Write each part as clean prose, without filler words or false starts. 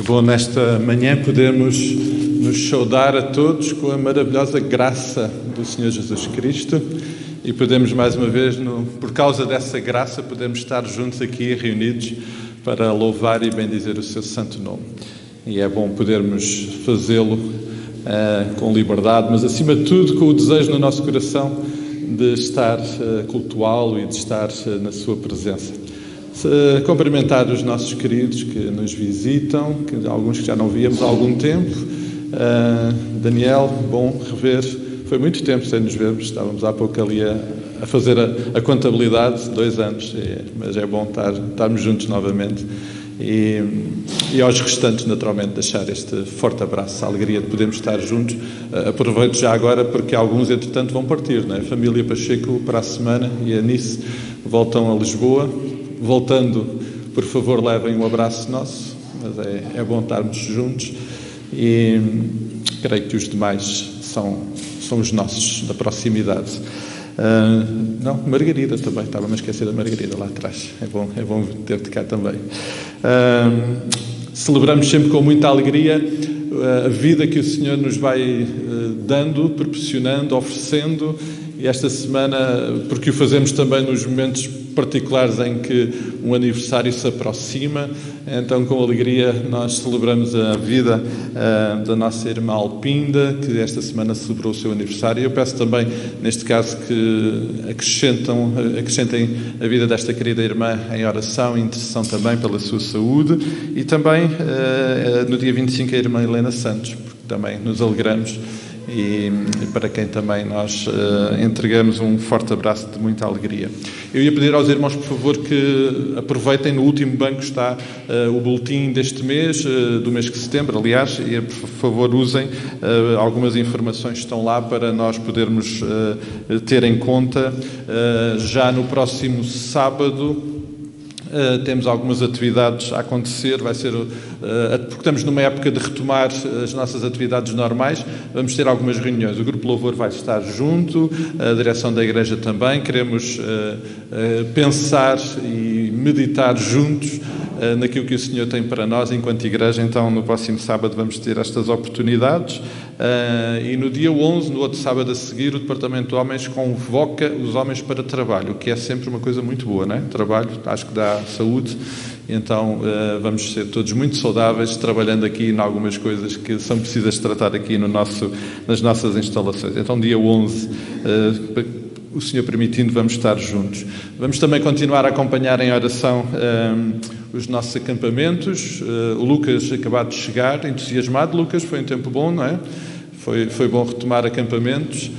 bom nesta manhã podermos nos saudar a todos com a maravilhosa graça do Senhor Jesus Cristo e podemos mais uma vez, por causa dessa graça, podemos estar juntos aqui reunidos para louvar e bendizer o seu santo nome. E é bom podermos fazê-lo com liberdade, mas acima de tudo com o desejo no nosso coração de estar a cultuá-lo e de estar na sua presença. Cumprimentar os nossos queridos que nos visitam, alguns que já não víamos há algum tempo. Daniel, bom rever. Foi muito tempo sem nos vermos, estávamos há pouco ali a fazer a contabilidade, 2 anos, mas é bom estarmos juntos novamente. E aos restantes, naturalmente, deixar este forte abraço, a alegria de podermos estar juntos. Aproveito já agora porque alguns, entretanto, vão partir, não é? A família Pacheco para a semana e a Nice voltam a Lisboa. Voltando, por favor, levem um abraço nosso, mas é bom estarmos juntos e creio que os demais são os nossos, da proximidade. Margarida também, estava-me a esquecer da Margarida lá atrás, é bom ter-te cá também. Celebramos sempre com muita alegria a vida que o Senhor nos vai dando, proporcionando, oferecendo, e esta semana, porque o fazemos também nos momentos particulares em que um aniversário se aproxima, então com alegria nós celebramos a vida da nossa irmã Alpinda, que esta semana celebrou o seu aniversário. Eu peço também, neste caso, que acrescentem a vida desta querida irmã em oração e intercessão também pela sua saúde, e também no dia 25 a irmã Helena Santos, porque também nos alegramos. E para quem também nós entregamos um forte abraço de muita alegria. Eu ia pedir aos irmãos, por favor, que aproveitem, no último banco está o boletim deste mês, do mês de setembro, aliás, e por favor usem, algumas informações estão lá para nós podermos ter em conta. Já no próximo sábado, temos algumas atividades a acontecer, vai ser, porque estamos numa época de retomar as nossas atividades normais, vamos ter algumas reuniões. O Grupo Louvor vai estar junto, a direção da Igreja também. Queremos pensar e meditar juntos naquilo que o Senhor tem para nós enquanto Igreja. Então, no próximo sábado vamos ter estas oportunidades. E no dia 11, no outro sábado a seguir, o Departamento de Homens convoca os homens para trabalho, o que é sempre uma coisa muito boa, não é? Trabalho, acho que dá saúde, então vamos ser todos muito saudáveis, trabalhando aqui em algumas coisas que são precisas tratar aqui nas nossas instalações. Então, dia 11, o Senhor permitindo, vamos estar juntos. Vamos também continuar a acompanhar em oração os nossos acampamentos. O Lucas acabado de chegar, entusiasmado. Lucas, foi um tempo bom, não é? Foi bom retomar acampamentos.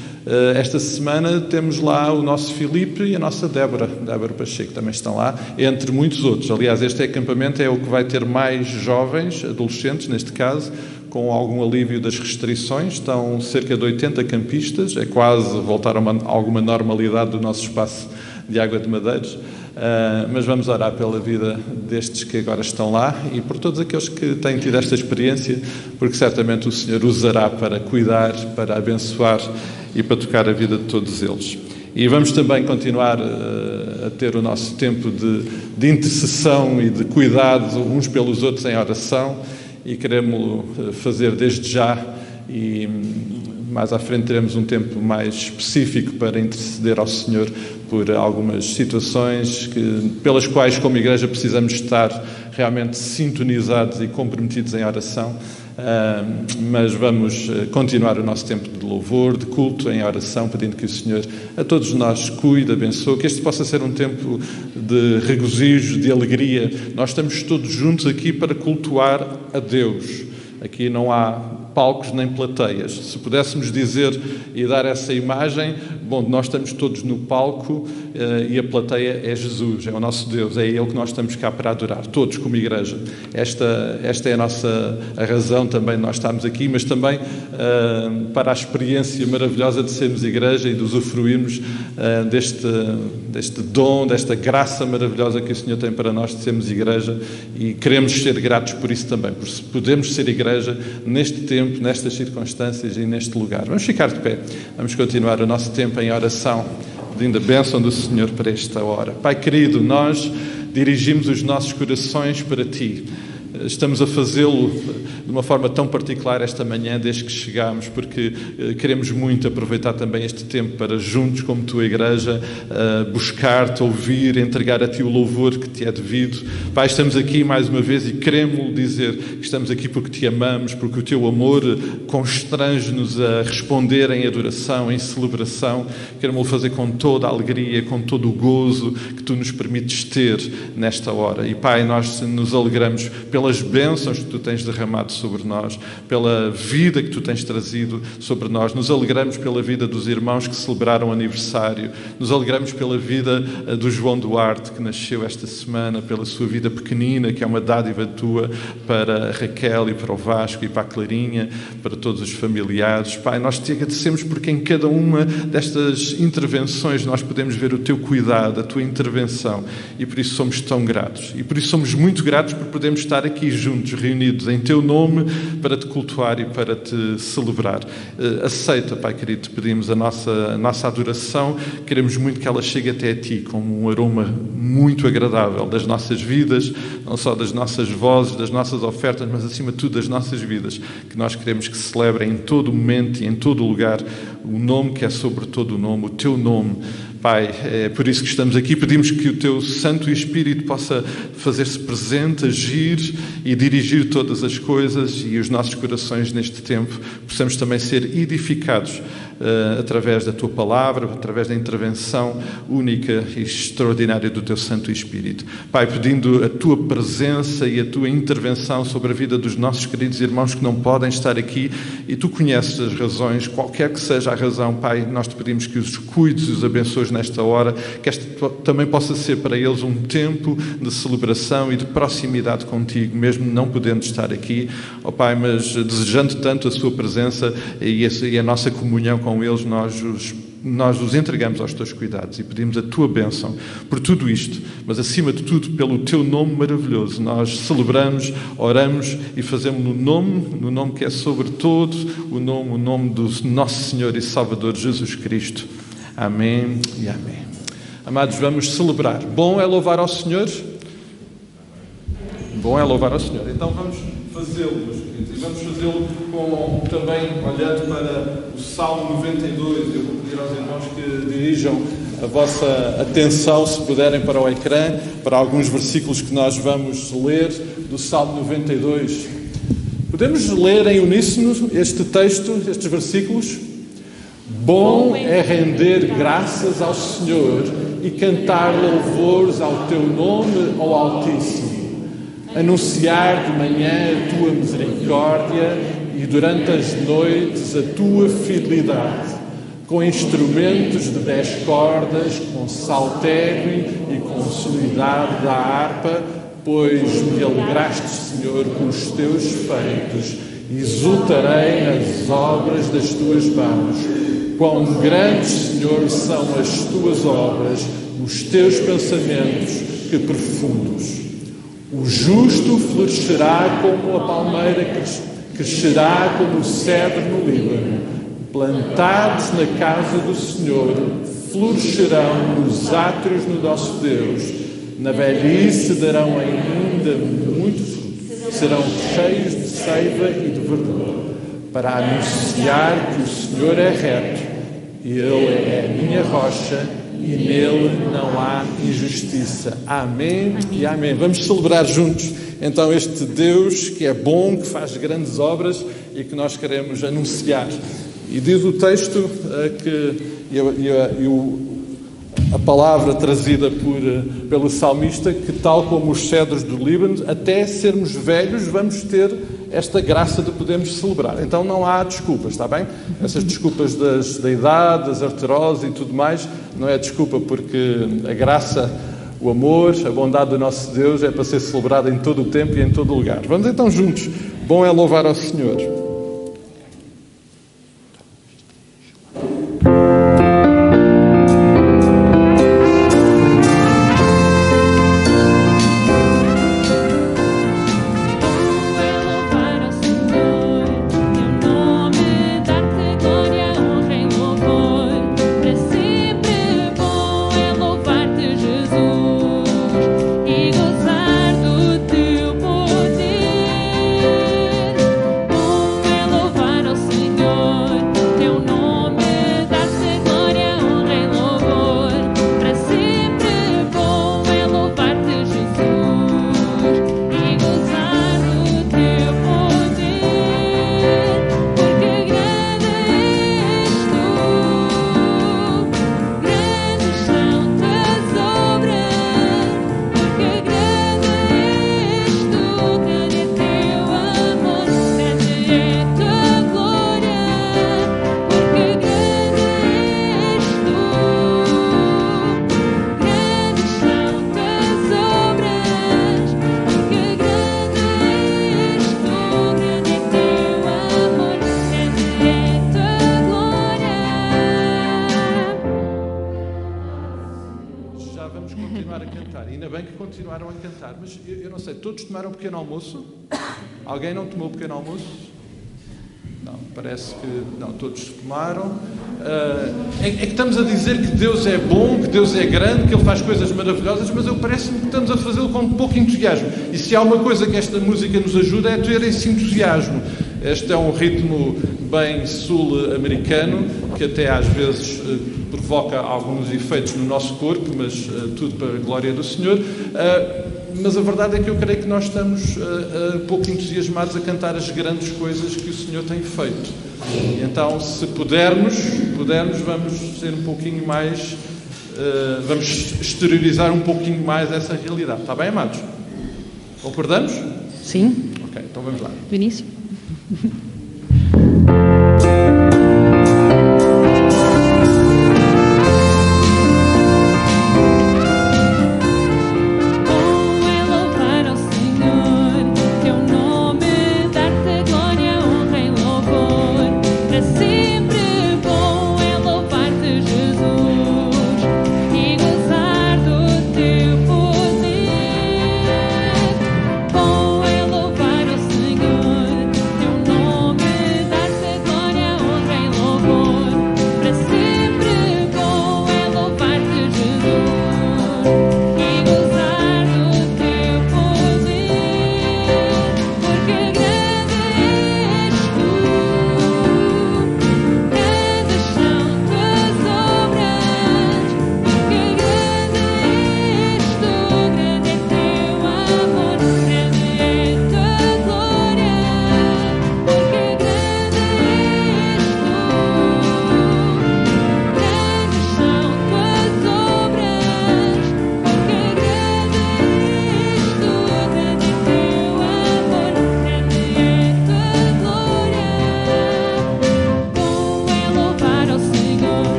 Esta semana temos lá o nosso Filipe e a nossa Débora Pacheco, também estão lá, entre muitos outros. Aliás, este acampamento é o que vai ter mais jovens, adolescentes neste caso, com algum alívio das restrições. Estão cerca de 80 campistas, é quase voltar a alguma normalidade do nosso espaço de Água de Madeiros. Mas vamos orar pela vida destes que agora estão lá e por todos aqueles que têm tido esta experiência, porque certamente o Senhor usará para cuidar, para abençoar e para tocar a vida de todos eles. E vamos também continuar a ter o nosso tempo de intercessão e de cuidado uns pelos outros em oração, e queremos fazer desde já, e mais à frente teremos um tempo mais específico para interceder ao Senhor por algumas situações pelas quais, como Igreja, precisamos estar realmente sintonizados e comprometidos em oração. Mas vamos continuar o nosso tempo de louvor, de culto, em oração, pedindo que o Senhor a todos nós cuide, abençoe, que este possa ser um tempo de regozijo, de alegria. Nós estamos todos juntos aqui para cultuar a Deus. Aqui não há palcos nem plateias. Se pudéssemos dizer e dar essa imagem, bom, nós estamos todos no palco e a plateia é Jesus, é o nosso Deus, é Ele que nós estamos cá para adorar, todos como Igreja. Esta é a razão também de nós estarmos aqui, mas também para a experiência maravilhosa de sermos Igreja e de usufruirmos deste dom, desta graça maravilhosa que o Senhor tem para nós de sermos Igreja, e queremos ser gratos por isso também, por podemos ser Igreja neste tempo, nestas circunstâncias e neste lugar. Vamos ficar de pé, vamos continuar o nosso tempo em oração, pedindo a bênção do Senhor para esta hora. Pai querido, nós dirigimos os nossos corações para Ti. Estamos a fazê-lo de uma forma tão particular esta manhã, desde que chegámos, porque queremos muito aproveitar também este tempo para, juntos como tua igreja, buscar-te, ouvir, entregar a ti o louvor que te é devido. Pai, estamos aqui mais uma vez e queremos dizer que estamos aqui porque te amamos, porque o teu amor constrange-nos a responder em adoração, em celebração. Queremos fazer com toda a alegria, com todo o gozo que tu nos permites ter nesta hora. E Pai, nós nos alegramos pelas bênçãos que tu tens derramado sobre nós, pela vida que tu tens trazido sobre nós. Nos alegramos pela vida dos irmãos que celebraram o aniversário. Nos alegramos pela vida do João Duarte, que nasceu esta semana, pela sua vida pequenina, que é uma dádiva tua para a Raquel e para o Vasco e para a Clarinha, para todos os familiares. Pai, nós te agradecemos porque em cada uma destas intervenções nós podemos ver o teu cuidado, a tua intervenção, e por isso somos tão gratos. E por isso somos muito gratos por podermos estar aqui juntos, reunidos em teu nome, para te cultuar e para te celebrar. Aceita, Pai querido, te pedimos a nossa adoração. Queremos muito que ela chegue até a ti como um aroma muito agradável das nossas vidas, não só das nossas vozes, das nossas ofertas, mas acima de tudo das nossas vidas, que nós queremos que celebrem em todo momento e em todo lugar o nome que é sobre todo o nome, o teu nome. Pai, é por isso que estamos aqui. Pedimos que o teu Santo Espírito possa fazer-se presente, agir e dirigir todas as coisas, e os nossos corações neste tempo possamos também ser edificados através da tua palavra, através da intervenção única e extraordinária do teu Santo Espírito. Pai, pedindo a tua presença e a tua intervenção sobre a vida dos nossos queridos irmãos que não podem estar aqui, e tu conheces as razões, qualquer que seja a razão. Pai, nós te pedimos que os cuides e os abençoes nesta hora, que esta também possa ser para eles um tempo de celebração e de proximidade contigo, mesmo não podendo estar aqui, ó Pai, mas desejando tanto a sua presença e a nossa comunhão com eles, nós os entregamos aos teus cuidados e pedimos a tua bênção por tudo isto, mas acima de tudo pelo teu nome maravilhoso. Nós celebramos, oramos e fazemos no nome que é sobre todo o nome do nosso Senhor e Salvador Jesus Cristo. Amém e amém. Amados, vamos celebrar. Bom é louvar ao Senhor? Bom é louvar ao Senhor. Então vamos fazê-lo, meus queridos, e vamos fazê-lo também olhando para o Salmo 92. Eu vou pedir aos irmãos que dirijam a vossa atenção, se puderem, para o ecrã, para alguns versículos que nós vamos ler do Salmo 92. Podemos ler em uníssono este texto, estes versículos? Bom é render graças ao Senhor e cantar louvores ao teu nome, ó Altíssimo. Anunciar de manhã a tua misericórdia e durante as noites a tua fidelidade, com instrumentos de 10 cordas, com saltério e com sonoridade da harpa, pois me alegraste, Senhor, com os teus feitos, e exultarei nas obras das tuas mãos. Quão grandes, Senhor, são as tuas obras, os teus pensamentos, que profundos. O justo florescerá como a palmeira, crescerá como o cedro no Líbano. Plantados na casa do Senhor, florescerão nos átrios do nosso Deus. Na velhice darão ainda muito fruto. Serão cheios de seiva e de verdor, para anunciar que o Senhor é reto. Ele é a minha rocha e nele não há injustiça. Amém e amém. Vamos celebrar juntos, então, este Deus que é bom, que faz grandes obras e que nós queremos anunciar. E diz o texto a palavra trazida pelo salmista, que tal como os cedros do Líbano, até sermos velhos vamos ter esta graça de podermos celebrar. Então não há desculpas, está bem? Essas desculpas da idade, das arterose e tudo mais, não é desculpa, porque a graça, o amor, a bondade do nosso Deus é para ser celebrada em todo o tempo e em todo o lugar. Vamos então juntos. Bom é louvar ao Senhor. E gozar do teu poder. ainda bem que continuaram a cantar, mas eu não sei, todos tomaram um pequeno almoço? Alguém não tomou pequeno almoço? Não, parece que não, todos tomaram. É que estamos a dizer que Deus é bom, que Deus é grande, que Ele faz coisas maravilhosas, mas parece-me que estamos a fazê-lo com pouco entusiasmo. E se há uma coisa que esta música nos ajuda é ter esse entusiasmo. Este é um ritmo bem sul-americano, que até às vezes provoca alguns efeitos no nosso corpo, mas tudo para a glória do Senhor. Mas a verdade é que eu creio que nós estamos pouco entusiasmados a cantar as grandes coisas que o Senhor tem feito. Então, se pudermos, vamos ser um pouquinho mais, vamos exteriorizar um pouquinho mais essa realidade. Está bem, amados? Concordamos? Sim. Ok, então vamos lá. Do início?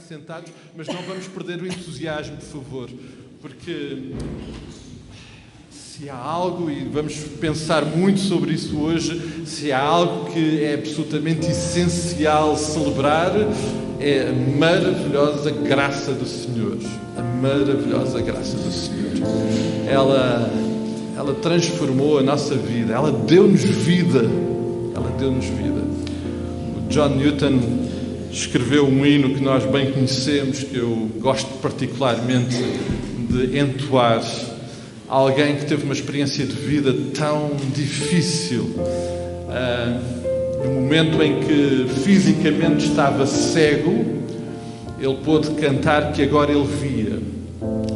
Sentados, mas não vamos perder o entusiasmo, por favor, porque se há algo, e vamos pensar muito sobre isso hoje, se há algo que é absolutamente essencial celebrar, é a maravilhosa graça do Senhor. A maravilhosa graça do Senhor. Ela transformou a nossa vida, ela deu-nos vida. Ela deu-nos vida. O John Newton escreveu um hino que nós bem conhecemos, que eu gosto particularmente de entoar. Alguém que teve uma experiência de vida tão difícil, no momento em que fisicamente estava cego, ele pôde cantar que agora ele via.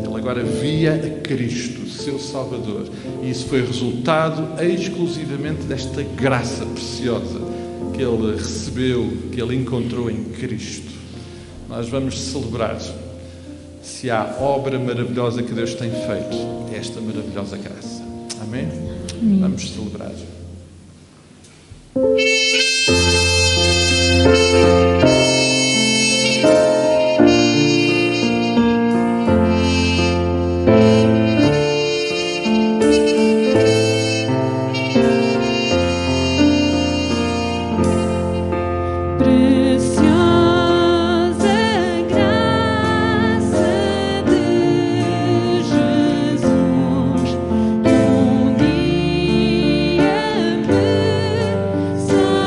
Ele agora via a Cristo, seu Salvador. E isso foi resultado exclusivamente desta graça preciosa que ele recebeu, que ele encontrou em Cristo. Nós vamos celebrar, se há obra maravilhosa que Deus tem feito, esta maravilhosa graça. Amém? Amém. Vamos celebrar. Só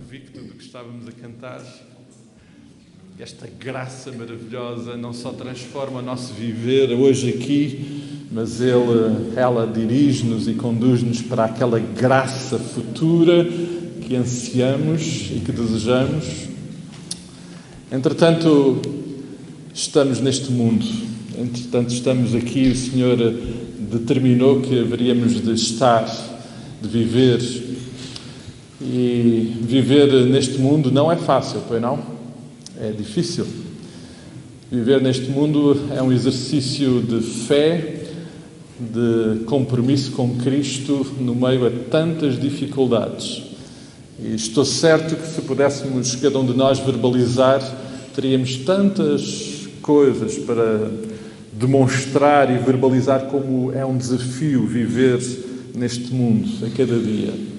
convicto do que estávamos a cantar. Esta graça maravilhosa não só transforma o nosso viver hoje aqui, mas ela dirige-nos e conduz-nos para aquela graça futura que ansiamos e que desejamos. Entretanto, estamos neste mundo. Entretanto, estamos aqui. O Senhor determinou que haveríamos de estar, de viver. E viver neste mundo não é fácil, pois não? É difícil. Viver neste mundo é um exercício de fé, de compromisso com Cristo no meio a tantas dificuldades. E estou certo que se pudéssemos, cada um de nós, verbalizar, teríamos tantas coisas para demonstrar e verbalizar como é um desafio viver neste mundo a cada dia.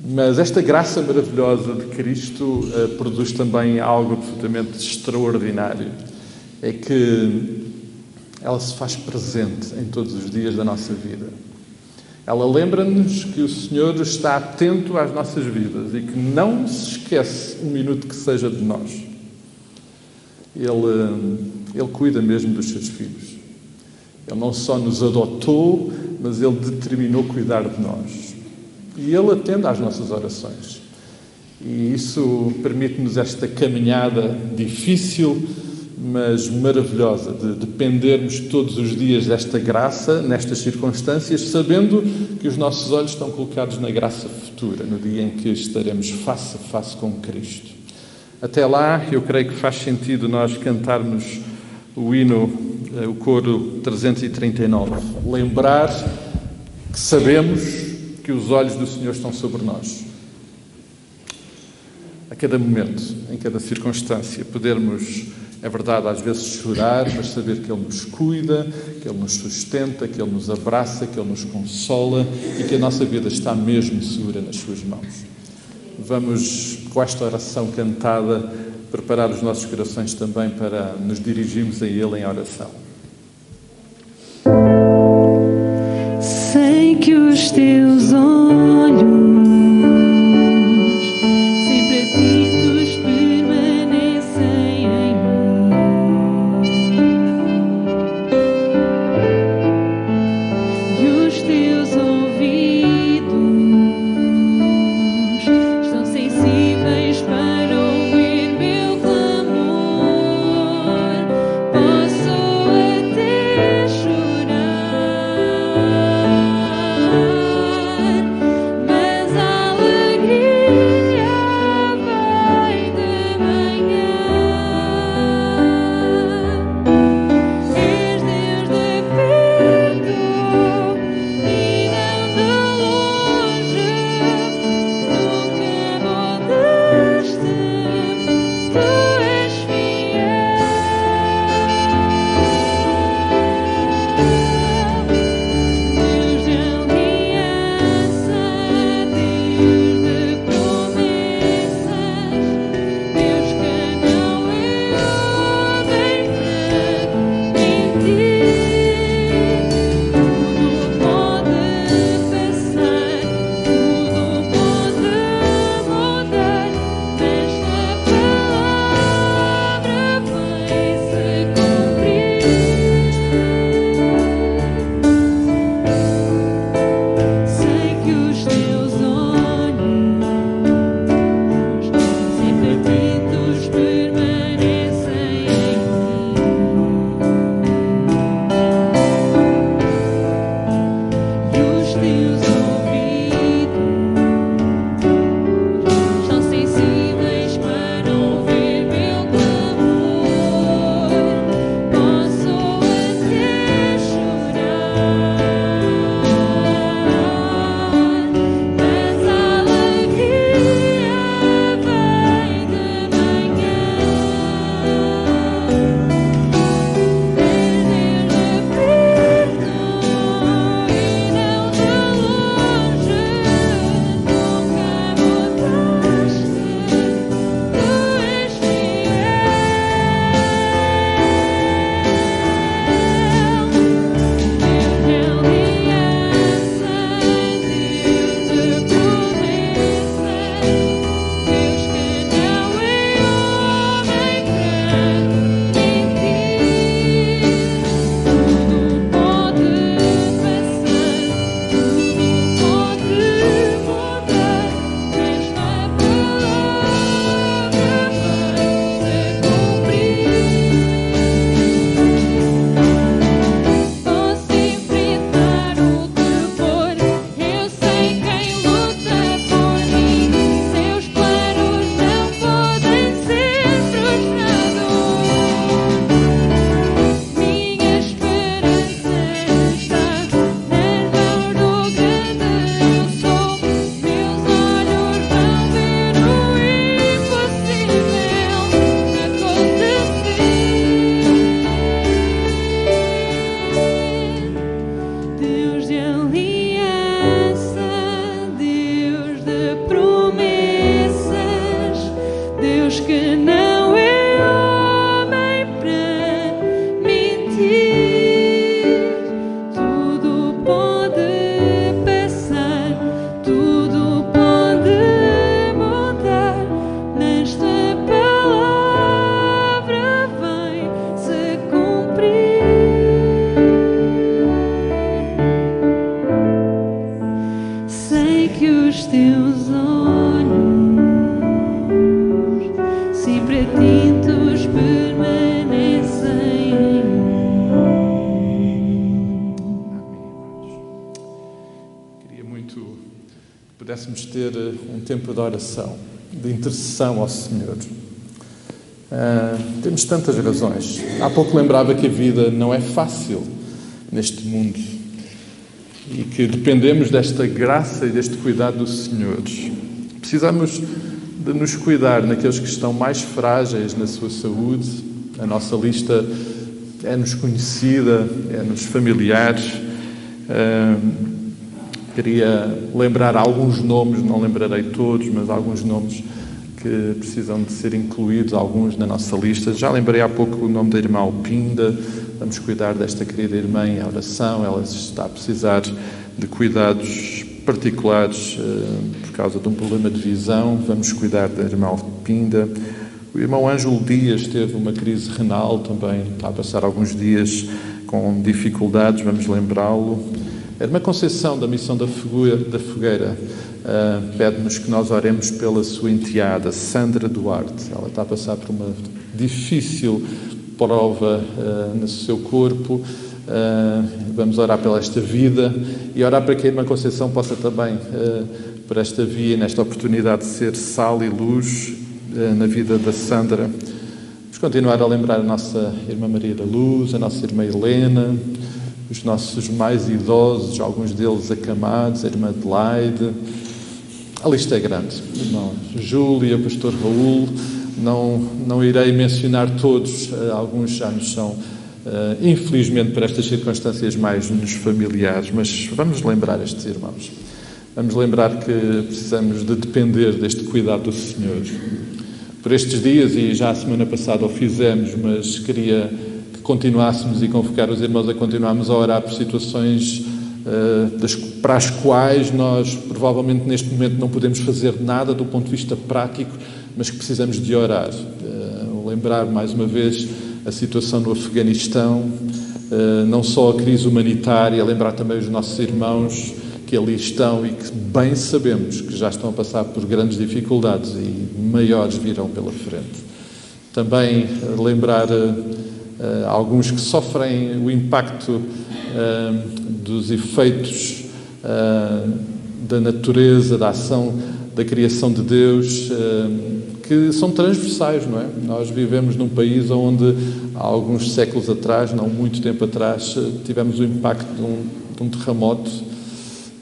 Mas esta graça maravilhosa de Cristo produz também algo absolutamente extraordinário. É que ela se faz presente em todos os dias da nossa vida. Ela lembra-nos que o Senhor está atento às nossas vidas e que não se esquece um minuto que seja de nós. Ele cuida mesmo dos seus filhos. Ele não só nos adotou, mas Ele determinou cuidar de nós. E Ele atende às nossas orações. E isso permite-nos esta caminhada difícil, mas maravilhosa, de dependermos todos os dias desta graça, nestas circunstâncias, sabendo que os nossos olhos estão colocados na graça futura, no dia em que estaremos face a face com Cristo. Até lá, eu creio que faz sentido nós cantarmos o hino, o coro 339. Lembrar que sabemos que os olhos do Senhor estão sobre nós. A cada momento, em cada circunstância, podermos, é verdade, às vezes chorar, mas saber que Ele nos cuida, que Ele nos sustenta, que Ele nos abraça, que Ele nos consola e que a nossa vida está mesmo segura nas Suas mãos. Vamos, com esta oração cantada, preparar os nossos corações também para nos dirigirmos a Ele em oração. Sei que os teus olhos sempre atentos permanecem em mim, e os teus ouvidos estão sensíveis para ouvir meu clamor. Posso até chorar, mas pudéssemos ter um tempo de oração, de intercessão ao Senhor. Temos tantas razões. Há pouco lembrava que a vida não é fácil neste mundo e que dependemos desta graça e deste cuidado do Senhor. Precisamos de nos cuidar naqueles que estão mais frágeis na sua saúde. A nossa lista é-nos conhecida, é-nos familiares. Queria lembrar alguns nomes, não lembrarei todos, mas alguns nomes que precisam de ser incluídos, alguns na nossa lista. Já lembrei há pouco o nome da irmã Alpinda. Vamos cuidar desta querida irmã em oração. Ela está a precisar de cuidados particulares por causa de um problema de visão. Vamos cuidar da irmã Alpinda. O irmão Ângelo Dias teve uma crise renal também, está a passar alguns dias com dificuldades, vamos lembrá-lo. A irmã Conceição, da Missão da Fogueira, pede-nos que nós oremos pela sua enteada, Sandra Duarte. Ela está a passar por uma difícil prova no seu corpo. Vamos orar pela esta vida e orar para que a irmã Conceição possa também, por esta via, nesta oportunidade, de ser sal e luz na vida da Sandra. Vamos continuar a lembrar a nossa irmã Maria da Luz, a nossa irmã Helena, os nossos mais idosos, alguns deles acamados, a irmã Adelaide. A lista é grande. Irmão Júlia, pastor Raul, não irei mencionar todos, alguns já nos são, infelizmente, por estas circunstâncias mais nos familiares, mas vamos lembrar estes irmãos. Vamos lembrar que precisamos de depender deste cuidado do Senhor. Por estes dias, e já a semana passada o fizemos, mas queria que continuássemos e convocar os irmãos a continuarmos a orar por situações para as quais nós, provavelmente, neste momento não podemos fazer nada do ponto de vista prático, mas que precisamos de orar. Lembrar, mais uma vez, a situação no Afeganistão, não só a crise humanitária, lembrar também os nossos irmãos que ali estão e que bem sabemos que já estão a passar por grandes dificuldades e maiores virão pela frente. Também lembrar alguns que sofrem o impacto dos efeitos da natureza, da ação, da criação de Deus, que são transversais, não é? Nós vivemos num país onde há alguns séculos atrás, não muito tempo atrás, tivemos o impacto de um terremoto.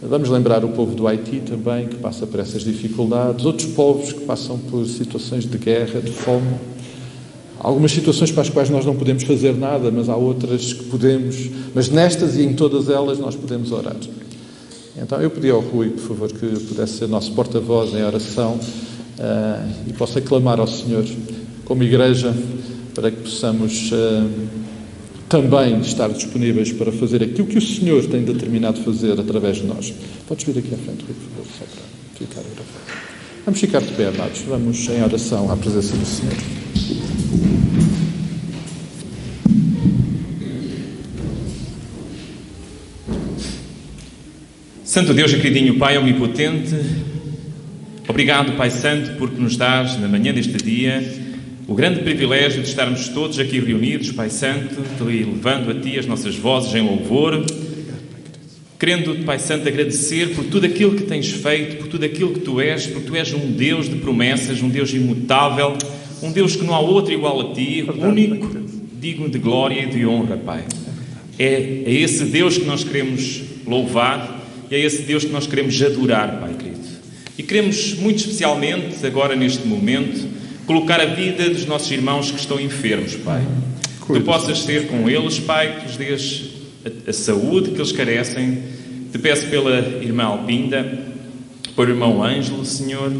Vamos lembrar o povo do Haiti também, que passa por essas dificuldades, outros povos que passam por situações de guerra, de fome. Algumas situações para as quais nós não podemos fazer nada, mas há outras que podemos, mas nestas e em todas elas nós podemos orar. Então eu pedi ao Rui, por favor, que pudesse ser nosso porta-voz em oração e possa clamar ao Senhor, como igreja, para que possamos também estar disponíveis para fazer aquilo que o Senhor tem determinado fazer através de nós. Podes vir aqui à frente, Rui, por favor, só para ficar gravado. Vamos ficar de pé, amados. Vamos em oração à presença do Senhor. Santo Deus e queridinho Pai Omnipotente, obrigado, Pai Santo, porque nos dás, na manhã deste dia, o grande privilégio de estarmos todos aqui reunidos, Pai Santo, levando a Ti as nossas vozes em louvor, querendo, Pai Santo, agradecer por tudo aquilo que tens feito, por tudo aquilo que Tu és, porque Tu és um Deus de promessas, um Deus imutável, um Deus que não há outro igual a Ti, único, digno de glória e de honra, Pai. É esse Deus que nós queremos louvar e é esse Deus que nós queremos adorar, Pai querido. E queremos, muito especialmente, agora neste momento, colocar a vida dos nossos irmãos que estão enfermos, Pai. Que Tu possas ser com eles, Pai, que lhes dês a saúde que eles carecem. Te peço pela irmã Alpinda, pelo irmão Ângelo, Senhor,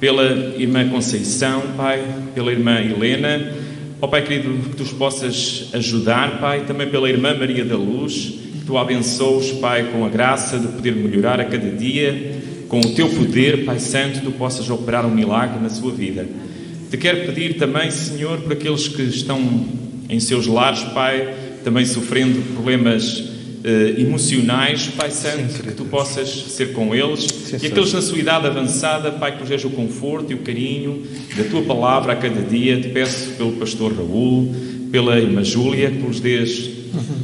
pela irmã Conceição, Pai, pela irmã Helena. Ó Pai querido, que Tu os possas ajudar, Pai, também pela irmã Maria da Luz, que Tu abençoes, Pai, com a graça de poder melhorar a cada dia, com o Teu poder, Pai Santo, Tu possas operar um milagre na sua vida. Te quero pedir também, Senhor, por aqueles que estão em seus lares, Pai, também sofrendo problemas emocionais, Pai Santo, que Tu possas ser com eles. E aqueles na sua idade avançada, Pai, que lhes dês o conforto e o carinho da Tua palavra a cada dia. Te peço pelo pastor Raul, pela irmã Júlia, que lhes dês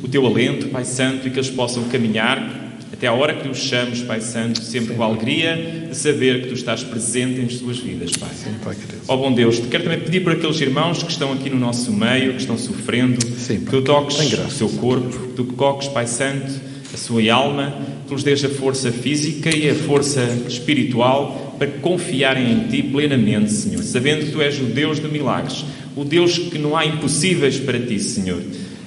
o Teu alento, Pai Santo, e que eles possam caminhar até à hora que os chames, Pai Santo, sempre com a alegria de saber que Tu estás presente em suas vidas, Pai. Sim, Pai querido. Ó bom Deus, te quero também pedir por aqueles irmãos que estão aqui no nosso meio, que estão sofrendo, Sim, que Tu toques tem graça. o seu corpo, que Tu toques, Pai Santo, a sua alma, que Tu lhes dês a força física e a força espiritual para confiarem em Ti plenamente, Senhor, sabendo que Tu és o Deus de milagres, o Deus que não há impossíveis para Ti, Senhor.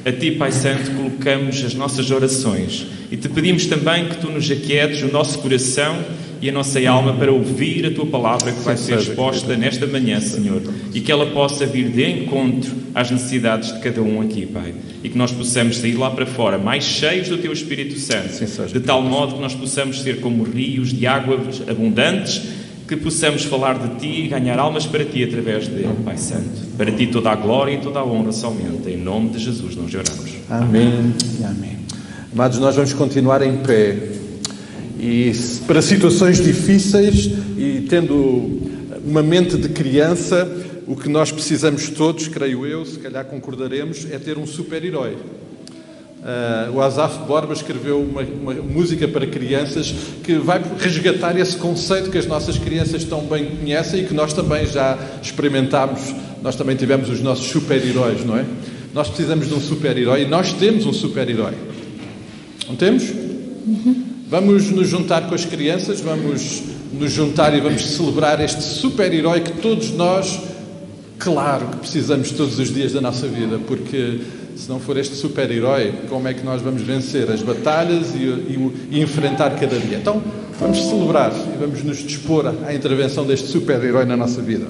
A Ti, Pai Santo, colocamos as nossas orações e Te pedimos também que Tu nos aquietes o nosso coração e a nossa alma para ouvir a Tua palavra que vai ser exposta nesta manhã, Senhor, e que ela possa vir de encontro às necessidades de cada um aqui, Pai, e que nós possamos sair lá para fora mais cheios do Teu Espírito Santo, de tal modo que nós possamos ser como rios de águas abundantes, que possamos falar de Ti e ganhar almas para Ti através dele, Pai Santo. Para Ti toda a glória e toda a honra somente. Em nome de Jesus nós oramos. Amém e amém. Amados, nós vamos continuar em pé. E para situações difíceis e tendo uma mente de criança, o que nós precisamos todos, creio eu, se calhar concordaremos, é ter um super-herói. O Asaf Borba escreveu uma música para crianças que vai resgatar esse conceito que as nossas crianças tão bem conhecem e que nós também já experimentámos. Nós também tivemos os nossos super-heróis, não é? Nós precisamos de um super-herói e nós temos um super-herói. Não temos? Vamos nos juntar com as crianças, vamos nos juntar e vamos celebrar este super-herói que todos nós, claro que precisamos todos os dias da nossa vida, porque se não for este super-herói, como é que nós vamos vencer as batalhas e enfrentar cada dia? Então, vamos celebrar e vamos nos dispor à intervenção deste super-herói na nossa vida.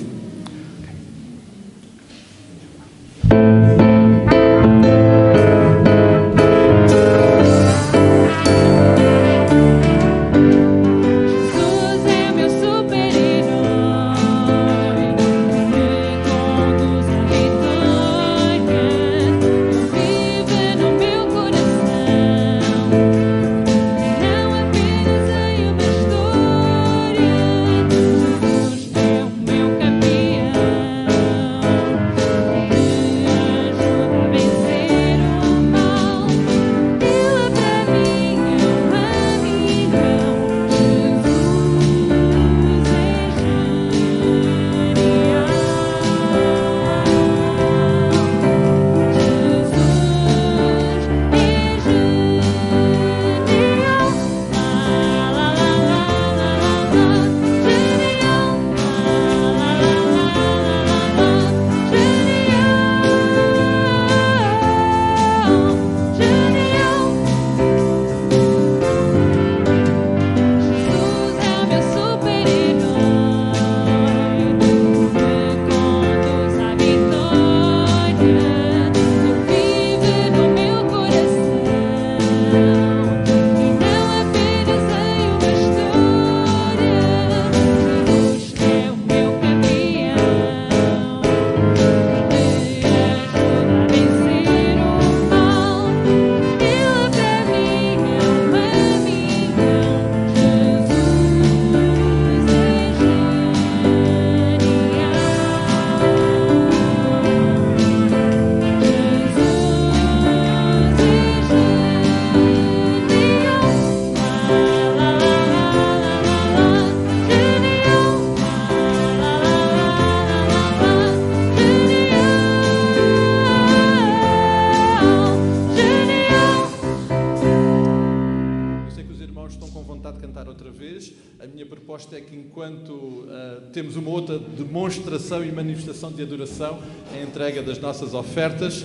É que enquanto temos uma outra demonstração e manifestação de adoração, a entrega das nossas ofertas,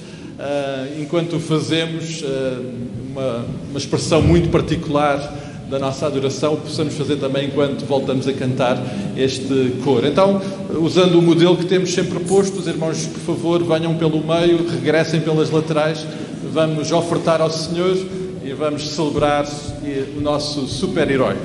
enquanto fazemos uma expressão muito particular da nossa adoração, possamos fazer também enquanto voltamos a cantar este coro. Então, usando o modelo que temos sempre posto, os irmãos, por favor, venham pelo meio, regressem pelas laterais, vamos ofertar ao Senhor e vamos celebrar o nosso super-herói.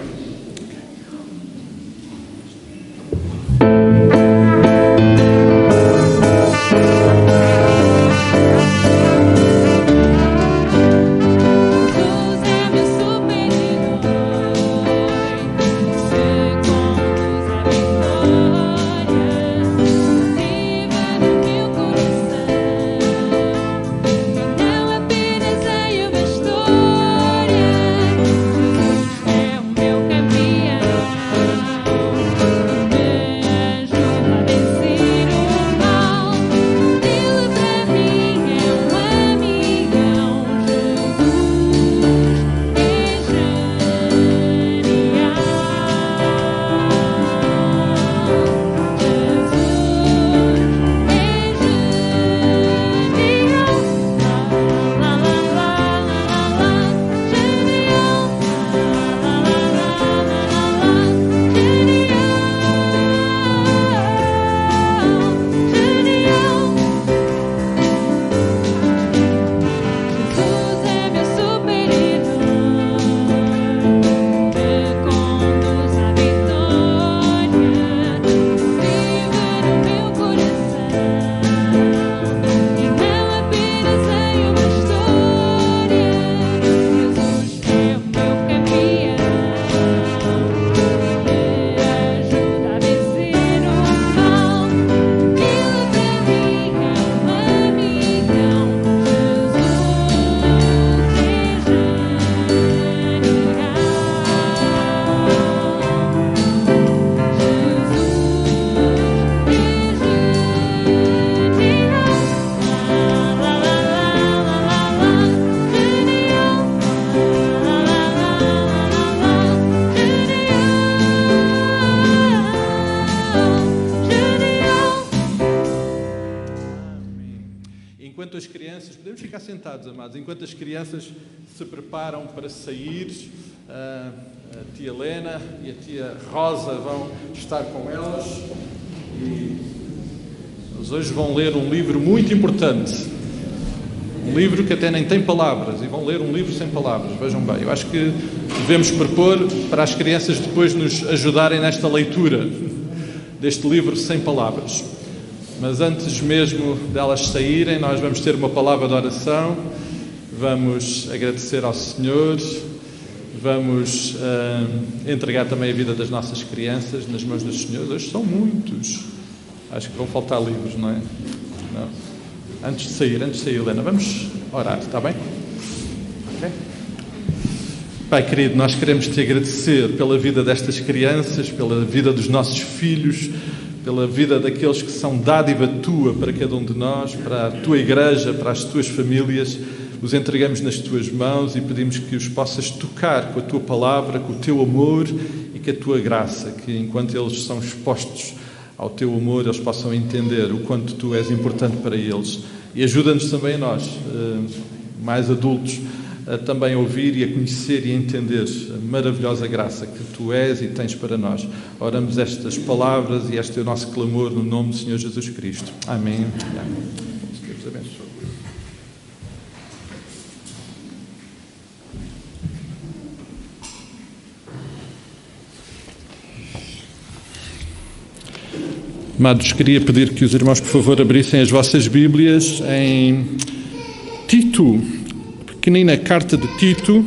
ficar sentados, amados, enquanto as crianças se preparam para sair. A tia Helena e a tia Rosa vão estar com elas e eles hoje vão ler um livro muito importante. Um livro que até nem tem palavras, e vão ler um livro sem palavras, vejam bem. Eu acho que devemos propor para as crianças depois nos ajudarem nesta leitura deste livro sem palavras. Mas antes mesmo delas saírem, nós vamos ter uma palavra de oração, vamos agradecer ao Senhor, vamos entregar também a vida das nossas crianças nas mãos dos senhores. Hoje são muitos. Acho que vão faltar livros, não é? Não. Antes de sair, Helena, vamos orar, está bem? Okay. Pai querido, nós queremos te agradecer pela vida destas crianças, pela vida dos nossos filhos, pela vida daqueles que são dádiva tua para cada um de nós, para a tua igreja, para as tuas famílias. Os entregamos nas tuas mãos e pedimos que os possas tocar com a tua palavra, com o teu amor e com a tua graça, que enquanto eles são expostos ao teu amor, eles possam entender o quanto tu és importante para eles. E ajuda-nos também a nós, mais adultos, a também ouvir e a conhecer e a entender a maravilhosa graça que tu és e tens para nós. Oramos estas palavras e este é o nosso clamor no nome do Senhor Jesus Cristo. Amém. Amém. Que Deus abençoe. Amados, queria pedir que os irmãos, por favor, abrissem as vossas Bíblias em Tito, pequenina carta de Tito.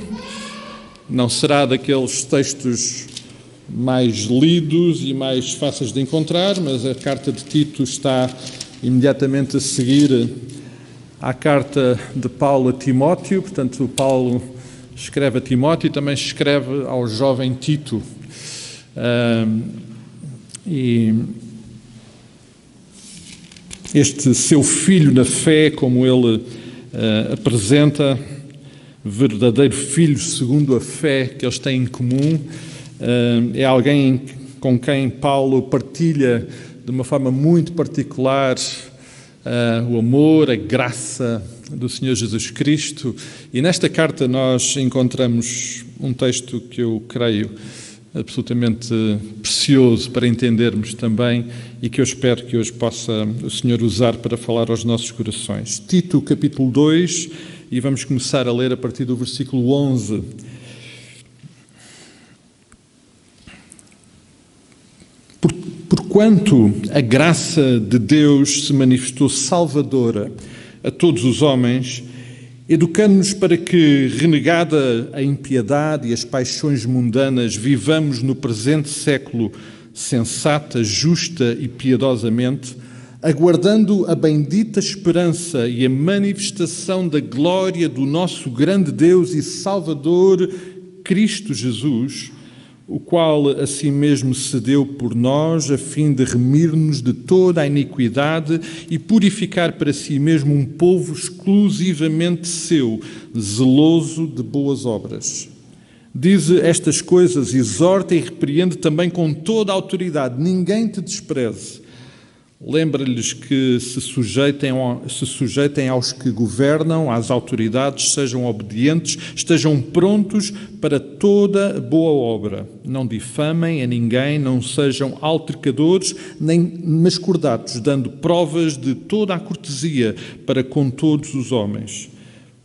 Não será daqueles textos mais lidos e mais fáceis de encontrar, mas a carta de Tito está imediatamente a seguir à carta de Paulo a Timóteo. Portanto, Paulo escreve a Timóteo e também escreve ao jovem Tito. Este seu filho na fé, como ele apresenta, verdadeiro filho segundo a fé que eles têm em comum, é alguém com quem Paulo partilha de uma forma muito particular o amor, a graça do Senhor Jesus Cristo. E nesta carta nós encontramos um texto que eu creio absolutamente precioso para entendermos também e que eu espero que hoje possa o Senhor usar para falar aos nossos corações. Tito, capítulo 2, e vamos começar a ler a partir do versículo 11. Porquanto a graça de Deus se manifestou salvadora a todos os homens, educando-nos para que, renegada a impiedade e as paixões mundanas, vivamos no presente século sensata, justa e piedosamente, aguardando a bendita esperança e a manifestação da glória do nosso grande Deus e Salvador, Cristo Jesus, o qual a si mesmo se deu por nós, a fim de remir-nos de toda a iniquidade e purificar para si mesmo um povo exclusivamente seu, zeloso de boas obras. Diz estas coisas, exorta e repreende também com toda a autoridade. Ninguém te despreze. Lembra-lhes que se sujeitem aos que governam, às autoridades, sejam obedientes, estejam prontos para toda boa obra. Não difamem a ninguém, não sejam altercadores, nem mascordatos, dando provas de toda a cortesia para com todos os homens.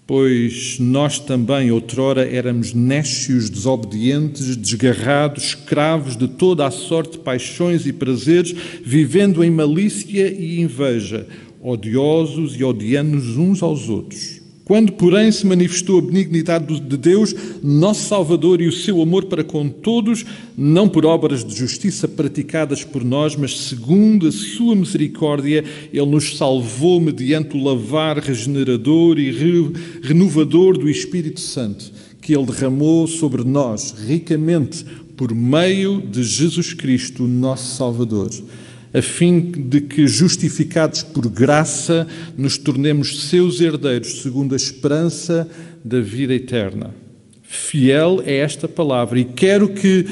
Pois nós também, outrora, éramos nécios, desobedientes, desgarrados, escravos de toda a sorte de paixões e prazeres, vivendo em malícia e inveja, odiosos e odiando-nos uns aos outros. Quando, porém, se manifestou a benignidade de Deus, nosso Salvador, e o seu amor para com todos, não por obras de justiça praticadas por nós, mas segundo a sua misericórdia, Ele nos salvou mediante o lavar regenerador e renovador do Espírito Santo, que Ele derramou sobre nós ricamente por meio de Jesus Cristo, nosso Salvador, a fim de que, justificados por graça, nos tornemos seus herdeiros, segundo a esperança da vida eterna. Fiel é esta palavra, e quero que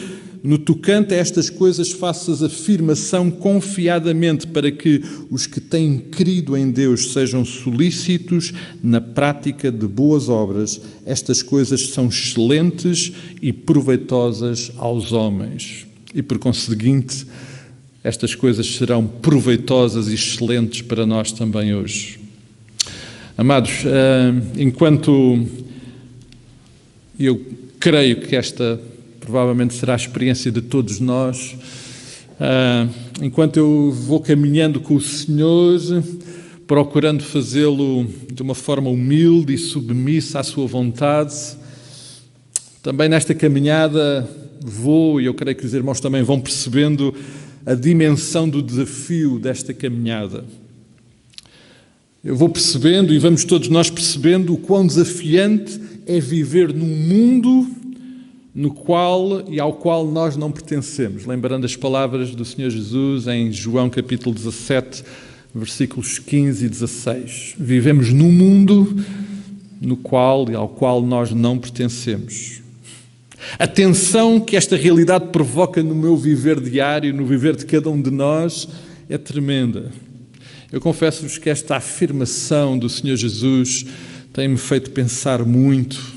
no tocante a estas coisas faças afirmação confiadamente, para que os que têm crido em Deus sejam solícitos na prática de boas obras. Estas coisas são excelentes e proveitosas aos homens. E por conseguinte, estas coisas serão proveitosas e excelentes para nós também hoje. Amados, enquanto eu creio que esta provavelmente será a experiência de todos nós, enquanto eu vou caminhando com o Senhor, procurando fazê-lo de uma forma humilde e submissa à sua vontade, também nesta caminhada e eu creio que os irmãos também vão percebendo a dimensão do desafio desta caminhada. Eu vou percebendo e vamos todos nós percebendo o quão desafiante é viver num mundo no qual e ao qual nós não pertencemos. Lembrando as palavras do Senhor Jesus em João capítulo 17, versículos 15 e 16. Vivemos num mundo no qual e ao qual nós não pertencemos. A tensão que esta realidade provoca no meu viver diário, no viver de cada um de nós, é tremenda. Eu confesso-vos que esta afirmação do Senhor Jesus tem-me feito pensar muito.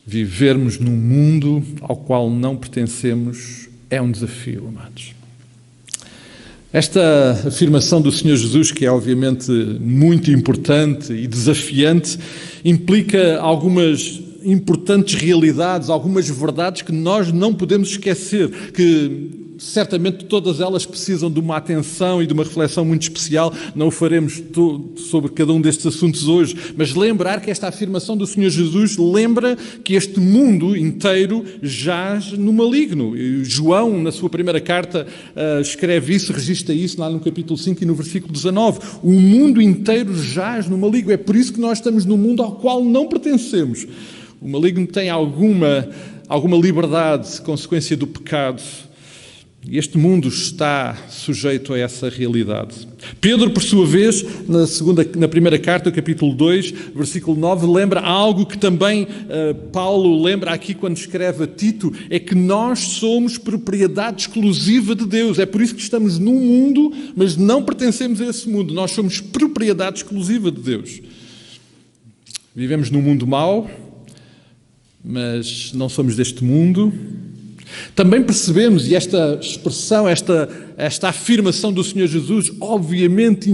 Vivermos num mundo ao qual não pertencemos é um desafio, amados. Esta afirmação do Senhor Jesus, que é obviamente muito importante e desafiante, implica algumas importantes realidades, algumas verdades que nós não podemos esquecer, que certamente todas elas precisam de uma atenção e de uma reflexão muito especial. Não o faremos sobre cada um destes assuntos hoje, mas lembrar que esta afirmação do Senhor Jesus lembra que este mundo inteiro jaz no maligno. E João, na sua primeira carta, escreve isso, registra isso lá no capítulo 5 e no versículo 19. O mundo inteiro jaz no maligno. É por isso que nós estamos num mundo ao qual não pertencemos. O maligno tem alguma liberdade, consequência do pecado. E este mundo está sujeito a essa realidade. Pedro, por sua vez, na primeira carta, capítulo 2, versículo 9, lembra algo que também Paulo lembra aqui quando escreve a Tito, é que nós somos propriedade exclusiva de Deus. É por isso que estamos num mundo, mas não pertencemos a esse mundo. Nós somos propriedade exclusiva de Deus. Vivemos num mundo mau, mas não somos deste mundo. Também percebemos, e esta expressão, esta afirmação do Senhor Jesus, obviamente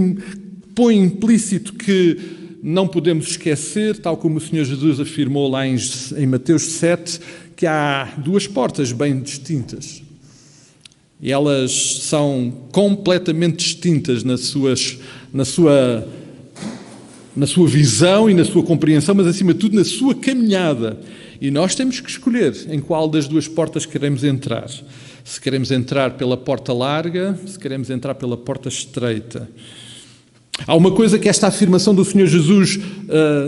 põe implícito que não podemos esquecer, tal como o Senhor Jesus afirmou lá em Mateus 7, que há duas portas bem distintas. E elas são completamente distintas na sua visão e na sua compreensão, mas acima de tudo na sua caminhada. E nós temos que escolher em qual das duas portas queremos entrar. Se queremos entrar pela porta larga, se queremos entrar pela porta estreita. Há uma coisa que esta afirmação do Senhor Jesus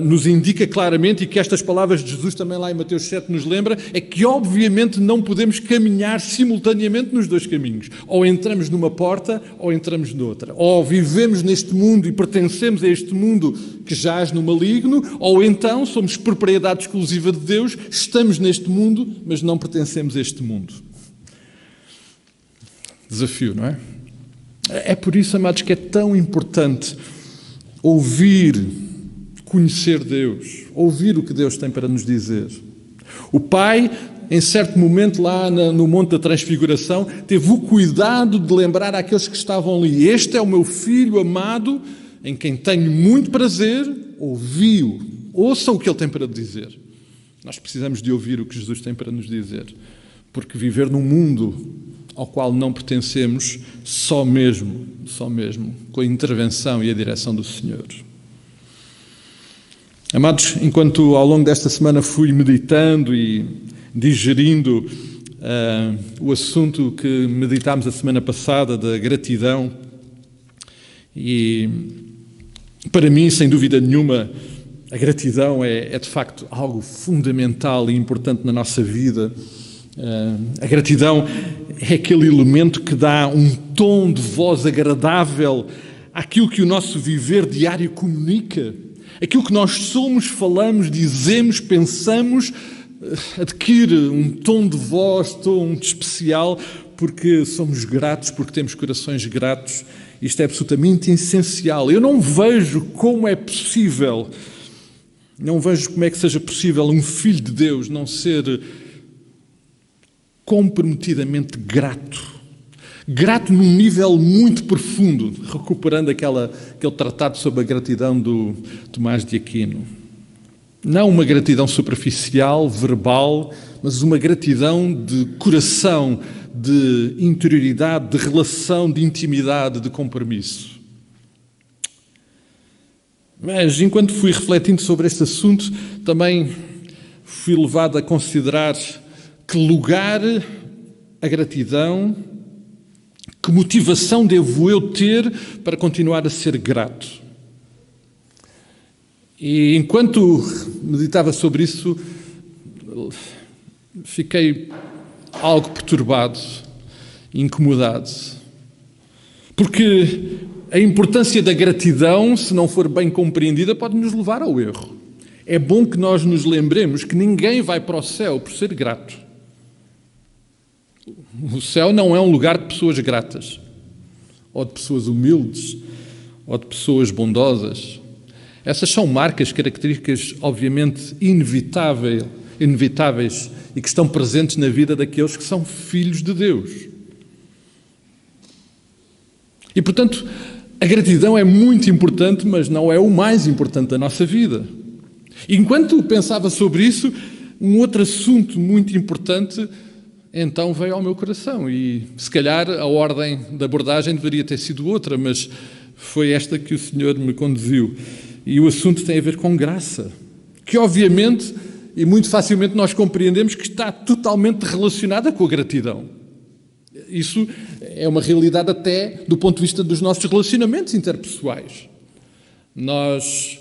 nos indica claramente e que estas palavras de Jesus também lá em Mateus 7 nos lembra, é que obviamente não podemos caminhar simultaneamente nos dois caminhos. Ou entramos numa porta ou entramos noutra. Ou vivemos neste mundo e pertencemos a este mundo que jaz no maligno, ou então somos propriedade exclusiva de Deus, estamos neste mundo, mas não pertencemos a este mundo. Desafio, não é? É por isso, amados, que é tão importante ouvir, conhecer Deus, ouvir o que Deus tem para nos dizer. O Pai, em certo momento lá no Monte da Transfiguração, teve o cuidado de lembrar àqueles que estavam ali: este é o meu Filho amado, em quem tenho muito prazer, ouvi-o, ouçam o que Ele tem para dizer. Nós precisamos de ouvir o que Jesus tem para nos dizer, porque viver num mundo ao qual não pertencemos, só mesmo, com a intervenção e a direção do Senhor. Amados, enquanto ao longo desta semana fui meditando e digerindo o assunto que meditámos a semana passada, da gratidão, e para mim, sem dúvida nenhuma, a gratidão é de facto algo fundamental e importante na nossa vida. A gratidão é aquele elemento que dá um tom de voz agradável àquilo que o nosso viver diário comunica. Aquilo que nós somos, falamos, dizemos, pensamos, adquire um tom de voz, tom especial, porque somos gratos, porque temos corações gratos. Isto é absolutamente essencial. Eu não vejo como é possível, não vejo como é que seja possível um filho de Deus não ser comprometidamente grato. Grato num nível muito profundo, recuperando aquele tratado sobre a gratidão do Tomás de Aquino. Não uma gratidão superficial, verbal, mas uma gratidão de coração, de interioridade, de relação, de intimidade, de compromisso. Mas, enquanto fui refletindo sobre este assunto, também fui levado a considerar que lugar a gratidão, que motivação devo eu ter para continuar a ser grato. E enquanto meditava sobre isso, fiquei algo perturbado, incomodado. Porque a importância da gratidão, se não for bem compreendida, pode nos levar ao erro. É bom que nós nos lembremos que ninguém vai para o céu por ser grato. O céu não é um lugar de pessoas gratas, ou de pessoas humildes, ou de pessoas bondosas. Essas são marcas, características, obviamente, inevitáveis e que estão presentes na vida daqueles que são filhos de Deus. E, portanto, a gratidão é muito importante, mas não é o mais importante da nossa vida. E enquanto pensava sobre isso, um outro assunto muito importante então veio ao meu coração e, se calhar, a ordem da abordagem deveria ter sido outra, mas foi esta que o Senhor me conduziu. E o assunto tem a ver com graça, que obviamente e muito facilmente nós compreendemos que está totalmente relacionada com a gratidão. Isso é uma realidade até do ponto de vista dos nossos relacionamentos interpessoais. Nós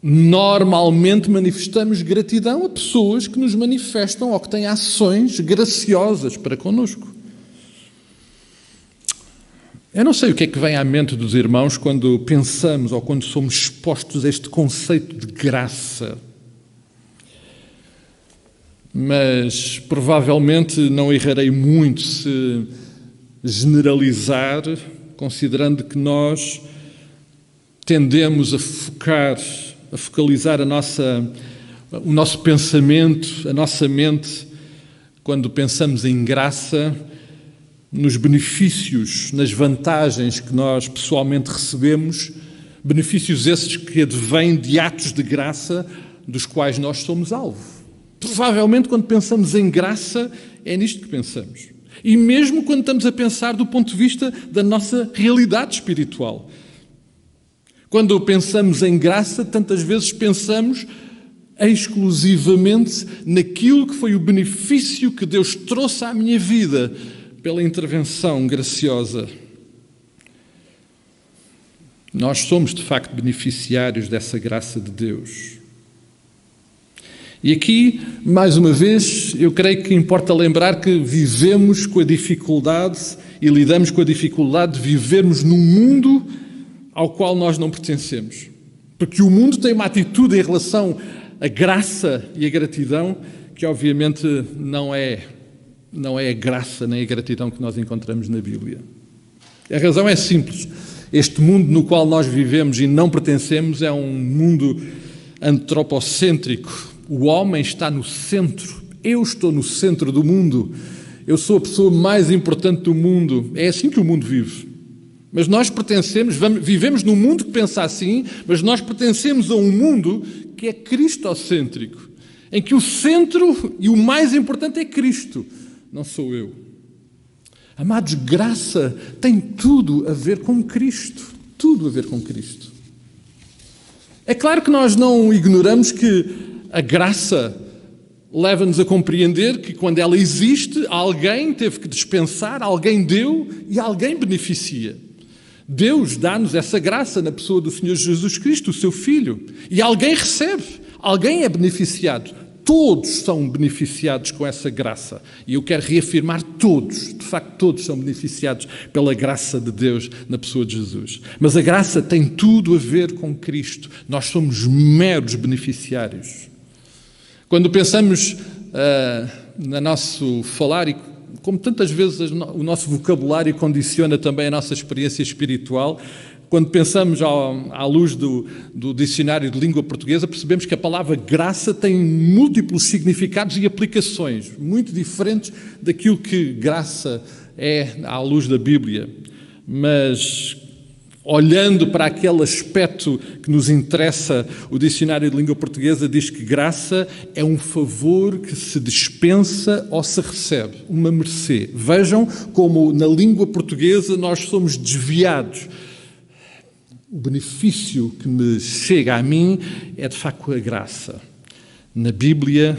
normalmente manifestamos gratidão a pessoas que nos manifestam ou que têm ações graciosas para connosco. Eu não sei o que é que vem à mente dos irmãos quando pensamos ou quando somos expostos a este conceito de graça. Mas provavelmente não errarei muito se generalizar, considerando que nós tendemos a focalizar o nosso pensamento, a nossa mente, quando pensamos em graça, nos benefícios, nas vantagens que nós pessoalmente recebemos, benefícios esses que advêm de atos de graça dos quais nós somos alvo. Provavelmente, quando pensamos em graça, é nisto que pensamos. E mesmo quando estamos a pensar do ponto de vista da nossa realidade espiritual. Quando pensamos em graça, tantas vezes pensamos exclusivamente naquilo que foi o benefício que Deus trouxe à minha vida pela intervenção graciosa. Nós somos, de facto, beneficiários dessa graça de Deus. E aqui, mais uma vez, eu creio que importa lembrar que vivemos com a dificuldade e lidamos com a dificuldade de vivermos num mundo ao qual nós não pertencemos. Porque o mundo tem uma atitude em relação à graça e à gratidão que, obviamente, não é a graça nem a gratidão que nós encontramos na Bíblia. A razão é simples. Este mundo no qual nós vivemos e não pertencemos é um mundo antropocêntrico. O homem está no centro. Eu estou no centro do mundo. Eu sou a pessoa mais importante do mundo. É assim que o mundo vive. Mas nós vivemos num mundo que pensa assim, mas nós pertencemos a um mundo que é cristocêntrico, em que o centro e o mais importante é Cristo, não sou eu. Amados, graça tem tudo a ver com Cristo, tudo a ver com Cristo. É claro que nós não ignoramos que a graça leva-nos a compreender que quando ela existe, alguém teve que dispensar, alguém deu e alguém beneficia. Deus dá-nos essa graça na pessoa do Senhor Jesus Cristo, o seu Filho. E alguém recebe, alguém é beneficiado. Todos são beneficiados com essa graça. E eu quero reafirmar todos, de facto todos são beneficiados pela graça de Deus na pessoa de Jesus. Mas a graça tem tudo a ver com Cristo. Nós somos meros beneficiários. Quando pensamos no nosso falar, e como tantas vezes o nosso vocabulário condiciona também a nossa experiência espiritual, quando pensamos à luz do dicionário de língua portuguesa, percebemos que a palavra graça tem múltiplos significados e aplicações, muito diferentes daquilo que graça é à luz da Bíblia. Mas, olhando para aquele aspecto que nos interessa, o dicionário de língua portuguesa diz que graça é um favor que se dispensa ou se recebe, uma mercê. Vejam como na língua portuguesa nós somos desviados. O benefício que me chega a mim é de facto a graça. Na Bíblia,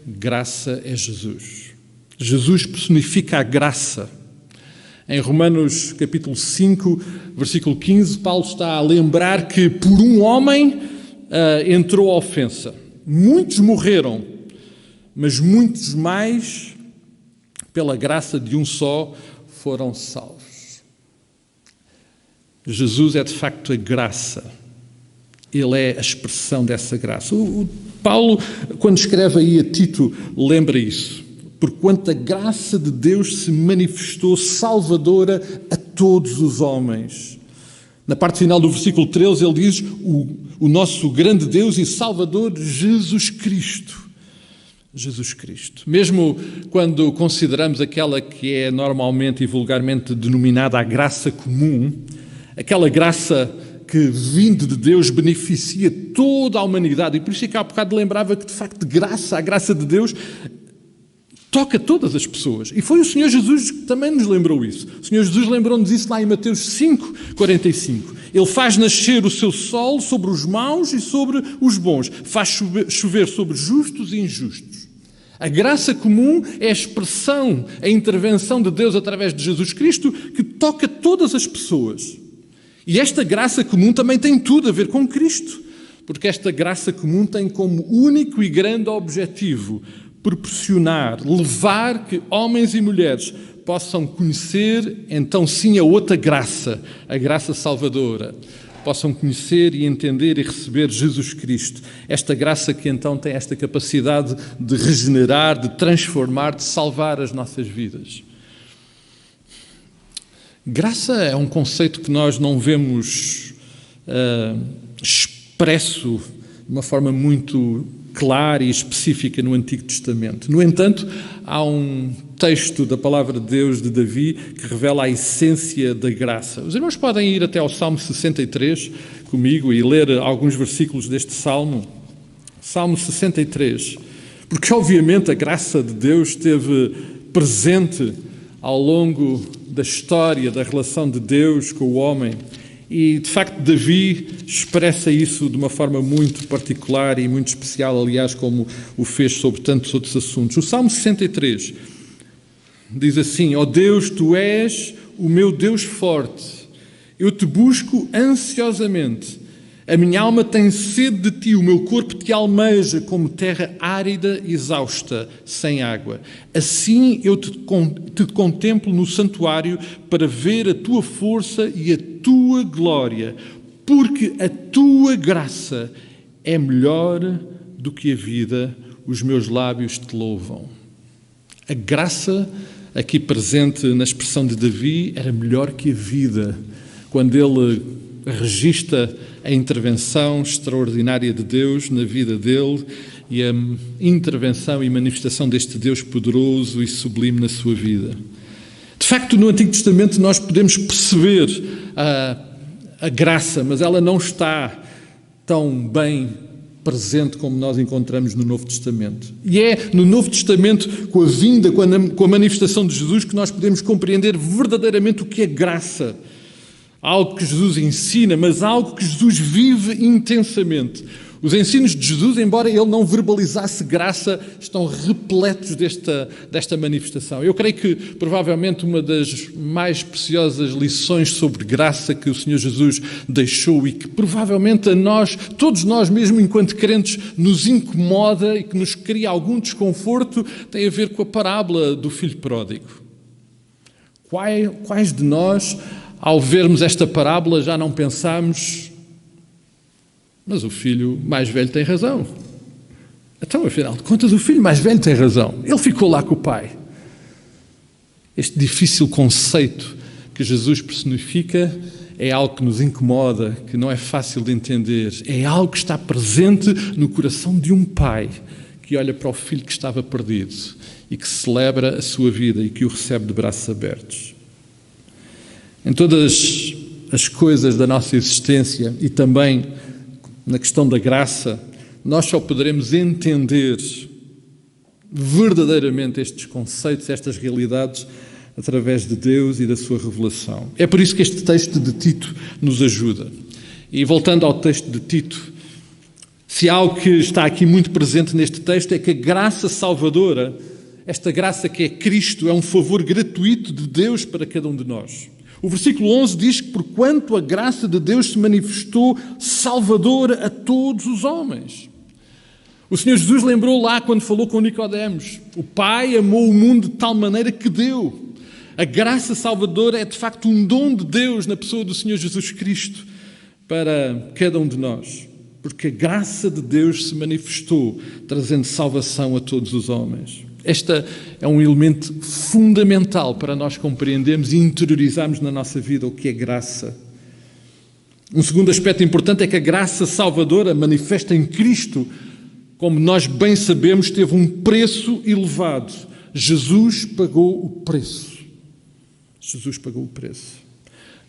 graça é Jesus. Jesus personifica a graça. Em Romanos capítulo 5, versículo 15, Paulo está a lembrar que por um homem entrou a ofensa. Muitos morreram, mas muitos mais, pela graça de um só, foram salvos. Jesus é de facto a graça. Ele é a expressão dessa graça. O Paulo, quando escreve aí a Tito, lembra isso. Porquanto a graça de Deus se manifestou salvadora a todos os homens. Na parte final do versículo 13 ele diz o nosso grande Deus e Salvador Jesus Cristo. Jesus Cristo. Mesmo quando consideramos aquela que é normalmente e vulgarmente denominada a graça comum, aquela graça que, vindo de Deus, beneficia toda a humanidade. E por isso é que há bocado lembrava que, de facto, a graça de Deus toca todas as pessoas. E foi o Senhor Jesus que também nos lembrou isso. O Senhor Jesus lembrou-nos isso lá em Mateus 5:45. Ele faz nascer o seu sol sobre os maus e sobre os bons. Faz chover sobre justos e injustos. A graça comum é a expressão, a intervenção de Deus através de Jesus Cristo que toca todas as pessoas. E esta graça comum também tem tudo a ver com Cristo, porque esta graça comum tem como único e grande objetivo proporcionar, levar que homens e mulheres possam conhecer, então sim, a outra graça, a graça salvadora. Possam conhecer e entender e receber Jesus Cristo. Esta graça que então tem esta capacidade de regenerar, de transformar, de salvar as nossas vidas. Graça é um conceito que nós não vemos expresso de uma forma muito clara e específica no Antigo Testamento. No entanto, há um texto da palavra de Deus de Davi que revela a essência da graça. Os irmãos podem ir até ao Salmo 63 comigo e ler alguns versículos deste Salmo. Salmo 63. Porque, obviamente, a graça de Deus esteve presente ao longo da história, da relação de Deus com o homem. E, de facto, Davi expressa isso de uma forma muito particular e muito especial, aliás, como o fez sobre tantos outros assuntos. O Salmo 63 diz assim: ó Deus, Tu és o meu Deus forte, eu Te busco ansiosamente. A minha alma tem sede de Ti, o meu corpo Te almeja como terra árida e exausta, sem água. Assim eu te contemplo no santuário para ver a Tua força e a Tua glória, porque a Tua graça é melhor do que a vida, os meus lábios Te louvam. A graça aqui presente na expressão de Davi era melhor que a vida, quando ele registra a intervenção extraordinária de Deus na vida dele e a intervenção e manifestação deste Deus poderoso e sublime na sua vida. De facto, no Antigo Testamento nós podemos perceber a graça, mas ela não está tão bem presente como nós encontramos no Novo Testamento. E é no Novo Testamento, com a vinda, com a manifestação de Jesus, que nós podemos compreender verdadeiramente o que é graça. Algo que Jesus ensina, mas algo que Jesus vive intensamente. Os ensinos de Jesus, embora ele não verbalizasse graça, estão repletos desta manifestação. Eu creio que, provavelmente, uma das mais preciosas lições sobre graça que o Senhor Jesus deixou e que, provavelmente, a nós, todos nós mesmo enquanto crentes, nos incomoda e que nos cria algum desconforto, tem a ver com a parábola do filho pródigo. Quais de nós, ao vermos esta parábola, já não pensamos: mas o filho mais velho tem razão. Então, afinal de contas, o filho mais velho tem razão. Ele ficou lá com o pai. Este difícil conceito que Jesus personifica é algo que nos incomoda, que não é fácil de entender. É algo que está presente no coração de um pai que olha para o filho que estava perdido e que celebra a sua vida e que o recebe de braços abertos. Em todas as coisas da nossa existência e também na questão da graça, nós só poderemos entender verdadeiramente estes conceitos, estas realidades, através de Deus e da sua revelação. É por isso que este texto de Tito nos ajuda. E voltando ao texto de Tito, se há algo que está aqui muito presente neste texto é que a graça salvadora, esta graça que é Cristo, é um favor gratuito de Deus para cada um de nós. O versículo 11 diz que porquanto a graça de Deus se manifestou salvadora a todos os homens. O Senhor Jesus lembrou lá quando falou com Nicodemos, o Pai amou o mundo de tal maneira que deu. A graça salvadora é de facto um dom de Deus na pessoa do Senhor Jesus Cristo para cada um de nós. Porque a graça de Deus se manifestou, trazendo salvação a todos os homens. Este é um elemento fundamental para nós compreendermos e interiorizarmos na nossa vida o que é graça. Um segundo aspecto importante é que a graça salvadora manifesta em Cristo, como nós bem sabemos, teve um preço elevado. Jesus pagou o preço. Jesus pagou o preço.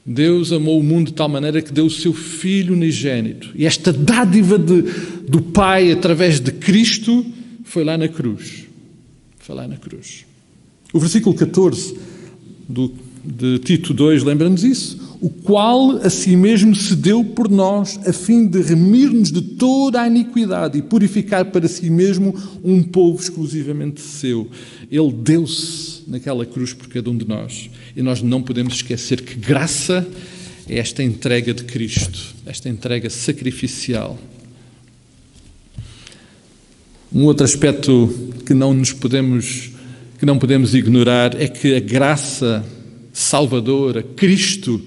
Deus amou o mundo de tal maneira que deu o seu Filho unigênito. E esta dádiva do Pai, através de Cristo, foi lá na cruz. Foi lá na cruz. O versículo 14 de Tito 2 lembra-nos isso. O qual a si mesmo se deu por nós, a fim de remir-nos de toda a iniquidade e purificar para si mesmo um povo exclusivamente seu. Ele deu-se naquela cruz por cada um de nós. E nós não podemos esquecer que graça é esta entrega de Cristo, esta entrega sacrificial. Um outro aspecto que não podemos ignorar é que a graça salvadora, Cristo,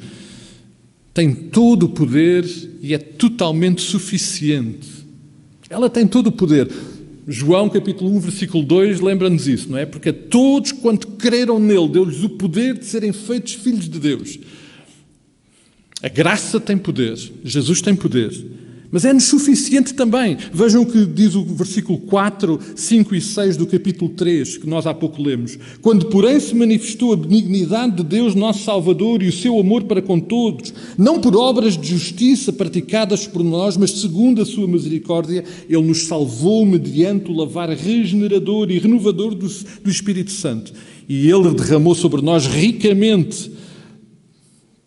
tem todo o poder e é totalmente suficiente. Ela tem todo o poder. João capítulo 1, versículo 2, lembra-nos isso, não é? Porque a todos quanto creram nele, deu-lhes o poder de serem feitos filhos de Deus. A graça tem poder, Jesus tem poder, mas é-nos suficiente também. Vejam o que diz o versículo 4, 5 e 6 do capítulo 3, que nós há pouco lemos. Quando, porém, se manifestou a benignidade de Deus, nosso Salvador, e o seu amor para com todos, não por obras de justiça praticadas por nós, mas segundo a sua misericórdia, Ele nos salvou mediante o lavar regenerador e renovador do Espírito Santo. E Ele derramou sobre nós ricamente,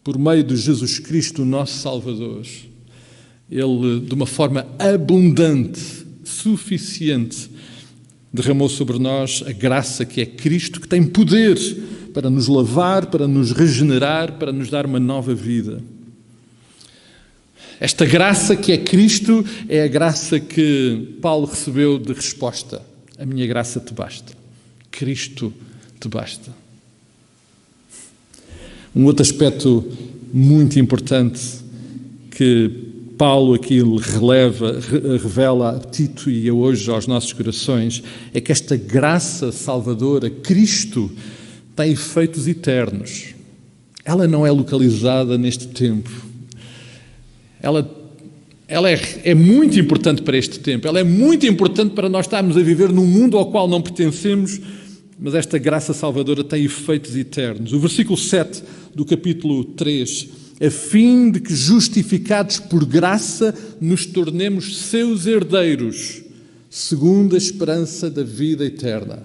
por meio de Jesus Cristo, o nosso Salvador. Ele, de uma forma abundante, suficiente, derramou sobre nós a graça que é Cristo, que tem poder para nos lavar, para nos regenerar, para nos dar uma nova vida. Esta graça que é Cristo é a graça que Paulo recebeu de resposta. A minha graça te basta. Cristo te basta. Um outro aspecto muito importante que Paulo aqui revela a Tito e a hoje aos nossos corações, é que esta graça salvadora, Cristo, tem efeitos eternos. Ela não é localizada neste tempo. Ela é muito importante para este tempo. Ela é muito importante para nós estarmos a viver num mundo ao qual não pertencemos, mas esta graça salvadora tem efeitos eternos. O versículo 7 do capítulo 3, a fim de que, justificados por graça, nos tornemos seus herdeiros, segundo a esperança da vida eterna.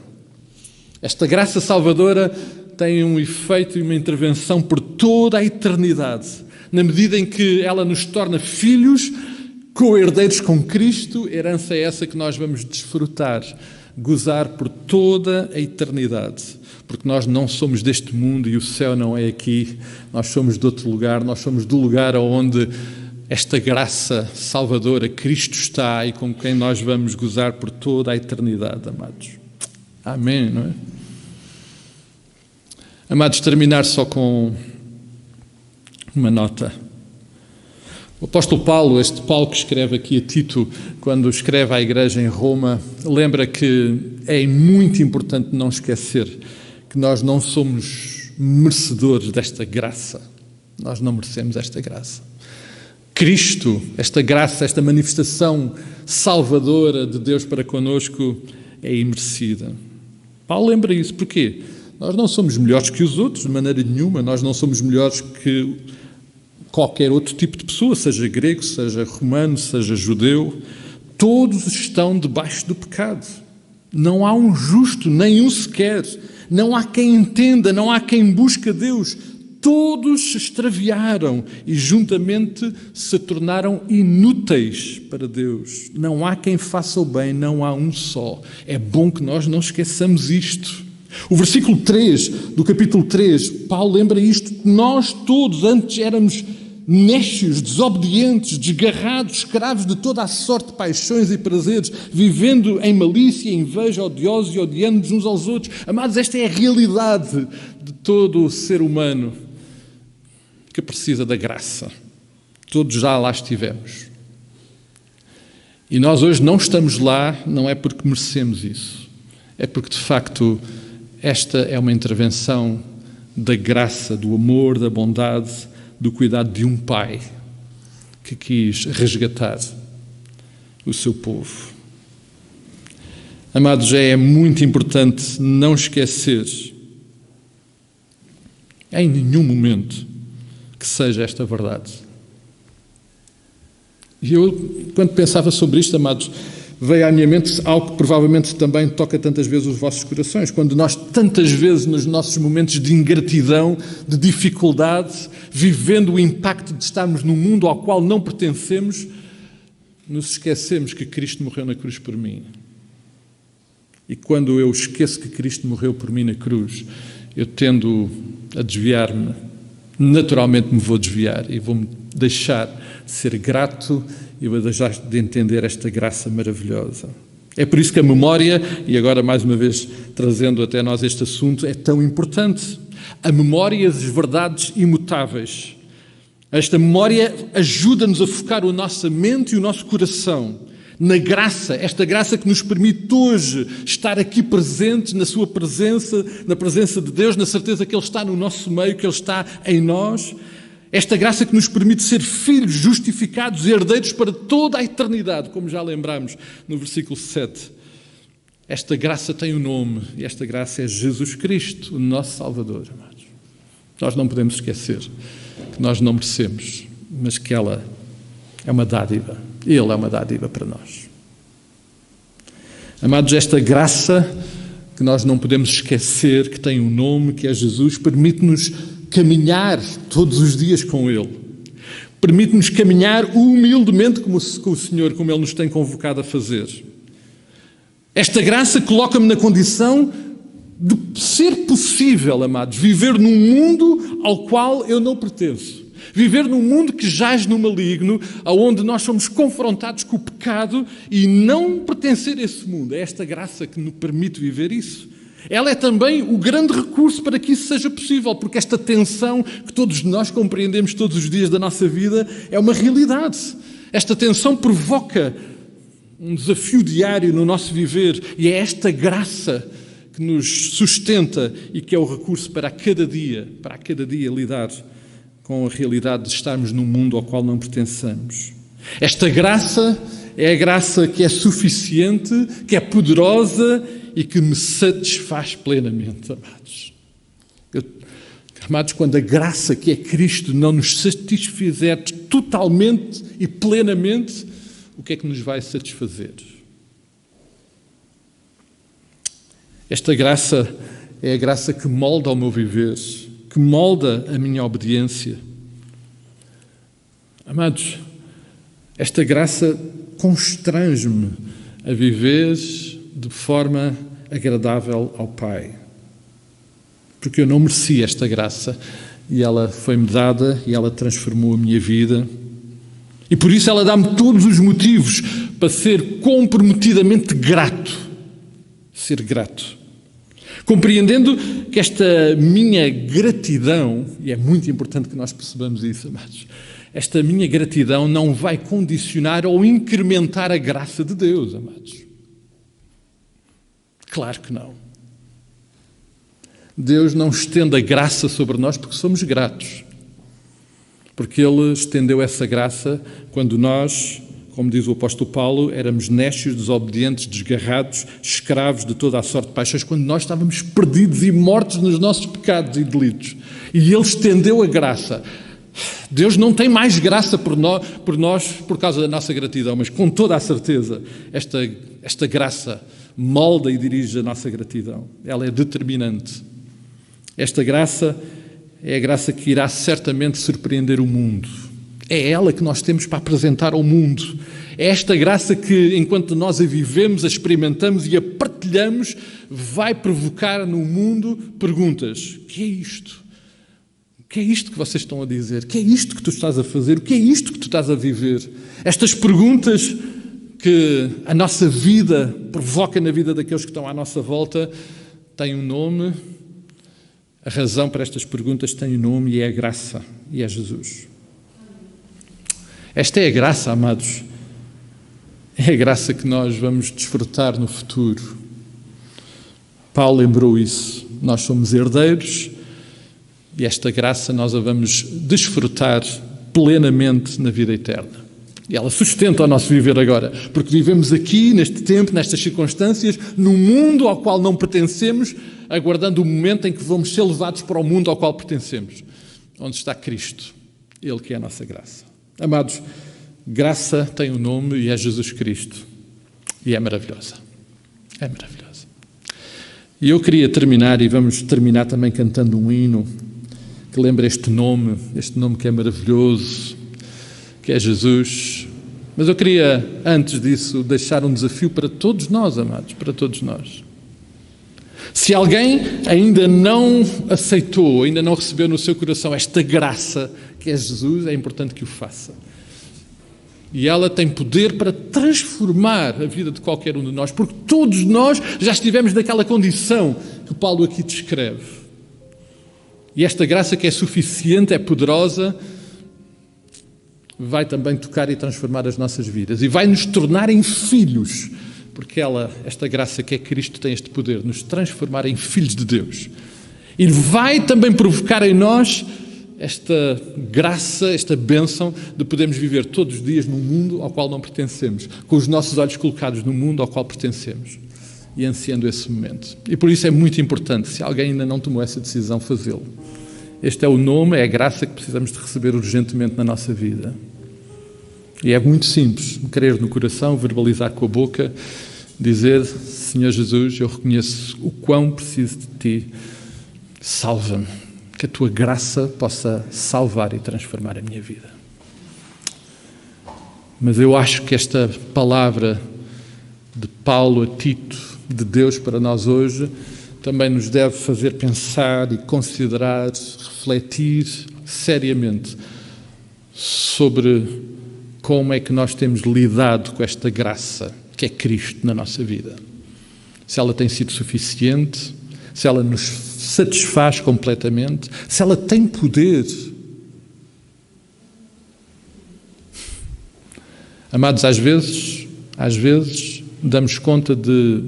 Esta graça salvadora tem um efeito e uma intervenção por toda a eternidade, na medida em que ela nos torna filhos, co-herdeiros com Cristo, herança é essa que nós vamos desfrutar, gozar por toda a eternidade. Porque nós não somos deste mundo e o céu não é aqui, nós somos de outro lugar, nós somos do lugar onde esta graça salvadora, Cristo está e com quem nós vamos gozar por toda a eternidade, amados. Amém, não é? Amados, terminar só com uma nota. O apóstolo Paulo, este Paulo que escreve aqui a Tito, quando escreve à igreja em Roma, lembra que é muito importante não esquecer que nós não somos merecedores desta graça. Nós não merecemos esta graça. Cristo, esta graça, esta manifestação salvadora de Deus para conosco é imerecida. Paulo lembra isso. Porquê? Nós não somos melhores que os outros, de maneira nenhuma. Nós não somos melhores que qualquer outro tipo de pessoa, seja grego, seja romano, seja judeu. Todos estão debaixo do pecado. Não há um justo, nenhum sequer. Não há quem entenda, não há quem busque Deus. Todos se extraviaram e juntamente se tornaram inúteis para Deus. Não há quem faça o bem, não há um só. É bom que nós não esqueçamos isto. O versículo 3 do capítulo 3, Paulo lembra isto. Nós todos antes éramos nécios, desobedientes, desgarrados, escravos de toda a sorte de paixões e prazeres, vivendo em malícia, inveja, odiosos e odiando-nos uns aos outros. Amados, esta é a realidade de todo o ser humano que precisa da graça. Todos já lá estivemos. E nós hoje não estamos lá, não é porque merecemos isso. É porque, de facto, esta é uma intervenção da graça, do amor, da bondade, do cuidado de um pai que quis resgatar o seu povo. Amados, é muito importante não esquecer, em nenhum momento, que seja esta verdade. E eu, quando pensava sobre isto, amados, veio à minha mente algo que provavelmente também toca tantas vezes os vossos corações. Quando nós, tantas vezes, nos nossos momentos de ingratidão, de dificuldade, vivendo o impacto de estarmos num mundo ao qual não pertencemos, nos esquecemos que Cristo morreu na cruz por mim. E quando eu esqueço que Cristo morreu por mim na cruz, eu tendo a desviar-me, naturalmente me vou desviar e vou-me deixar de ser grato e vou deixar de entender esta graça maravilhosa. É por isso que a memória, e agora mais uma vez trazendo até nós este assunto, é tão importante. A memória das verdades imutáveis. Esta memória ajuda-nos a focar a nossa mente e o nosso coração na graça, esta graça que nos permite hoje estar aqui presentes na sua presença, na presença de Deus, na certeza que Ele está no nosso meio, que Ele está em nós. Esta graça que nos permite ser filhos justificados e herdeiros para toda a eternidade, como já lembramos no versículo 7. Esta graça tem um nome, e esta graça é Jesus Cristo, o nosso Salvador, amados. Nós não podemos esquecer que nós não merecemos, mas que ela é uma dádiva. Ele é uma dádiva para nós. Amados, esta graça que nós não podemos esquecer, que tem um nome, que é Jesus, permite-nos caminhar todos os dias com Ele. Permite-nos caminhar humildemente com o Senhor, como Ele nos tem convocado a fazer. Esta graça coloca-me na condição de ser possível, amados, viver num mundo ao qual eu não pertenço. Viver num mundo que jaz no maligno, onde nós somos confrontados com o pecado e não pertencer a esse mundo. É esta graça que nos permite viver isso. Ela é também o grande recurso para que isso seja possível, porque esta tensão que todos nós compreendemos todos os dias da nossa vida é uma realidade. Esta tensão provoca um desafio diário no nosso viver e é esta graça que nos sustenta e que é o recurso para a cada dia lidar com a realidade de estarmos num mundo ao qual não pertencemos. Esta graça é a graça que é suficiente, que é poderosa e que me satisfaz plenamente, amados. Amados, quando a graça que é Cristo não nos satisfizer totalmente e plenamente, o que é que nos vai satisfazer? Esta graça é a graça que molda o meu viver, que molda a minha obediência. Amados, esta graça constrange-me a viver de forma agradável ao Pai. Porque eu não mereci esta graça e ela foi-me dada e ela transformou a minha vida. E por isso ela dá-me todos os motivos para ser comprometidamente grato. Ser grato. Compreendendo que esta minha gratidão, e é muito importante que nós percebamos isso, amados, esta minha gratidão não vai condicionar ou incrementar a graça de Deus, amados. Claro que não. Deus não estende a graça sobre nós porque somos gratos. Porque Ele estendeu essa graça quando nós, como diz o apóstolo Paulo, éramos nécios, desobedientes, desgarrados, escravos de toda a sorte de paixões, quando nós estávamos perdidos e mortos nos nossos pecados e delitos. E Ele estendeu a graça. Deus não tem mais graça por nós por causa da nossa gratidão, mas com toda a certeza esta graça molda e dirige a nossa gratidão. Ela é determinante. Esta graça é a graça que irá certamente surpreender o mundo. É ela que nós temos para apresentar ao mundo. É esta graça que, enquanto nós a vivemos, a experimentamos e a partilhamos, vai provocar no mundo perguntas. O que é isto? O que é isto que vocês estão a dizer? O que é isto que tu estás a fazer? O que é isto que tu estás a viver? Estas perguntas que a nossa vida provoca na vida daqueles que estão à nossa volta têm um nome. A razão para estas perguntas tem um nome e é a graça, e é Jesus. Esta é a graça, amados. É a graça que nós vamos desfrutar no futuro. Paulo lembrou isso. Nós somos herdeiros e esta graça nós a vamos desfrutar plenamente na vida eterna. E ela sustenta o nosso viver agora, porque vivemos aqui, neste tempo, nestas circunstâncias, num mundo ao qual não pertencemos, aguardando o momento em que vamos ser levados para o mundo ao qual pertencemos, onde está Cristo, Ele que é a nossa graça. Amados, graça tem um nome e é Jesus Cristo, e é maravilhosa. É maravilhosa. E eu queria terminar, e vamos terminar também cantando um hino, que lembra este nome que é maravilhoso, que é Jesus. Mas eu queria, antes disso, deixar um desafio para todos nós, amados, para todos nós. Se alguém ainda não aceitou, ainda não recebeu no seu coração esta graça que é Jesus, é importante que o faça. E ela tem poder para transformar a vida de qualquer um de nós, porque todos nós já estivemos naquela condição que Paulo aqui descreve. E esta graça que é suficiente, é poderosa, vai também tocar e transformar as nossas vidas e vai nos tornar em filhos, porque esta graça que é Cristo tem este poder de nos transformar em filhos de Deus. E vai também provocar em nós esta graça, esta bênção de podermos viver todos os dias num mundo ao qual não pertencemos, com os nossos olhos colocados no mundo ao qual pertencemos e ansiando esse momento. E por isso é muito importante, se alguém ainda não tomou essa decisão, fazê-lo. Este é o nome, é a graça que precisamos de receber urgentemente na nossa vida. E é muito simples, crer no coração, verbalizar com a boca, dizer: Senhor Jesus, eu reconheço o quão preciso de Ti, salva-me, que a Tua graça possa salvar e transformar a minha vida. Mas eu acho que esta palavra de Paulo a Tito, de Deus para nós hoje, também nos deve fazer pensar e considerar, refletir seriamente sobre como é que nós temos lidado com esta graça que é Cristo na nossa vida. Se ela tem sido suficiente, se ela nos satisfaz completamente, se ela tem poder. Amados, às vezes damos conta de,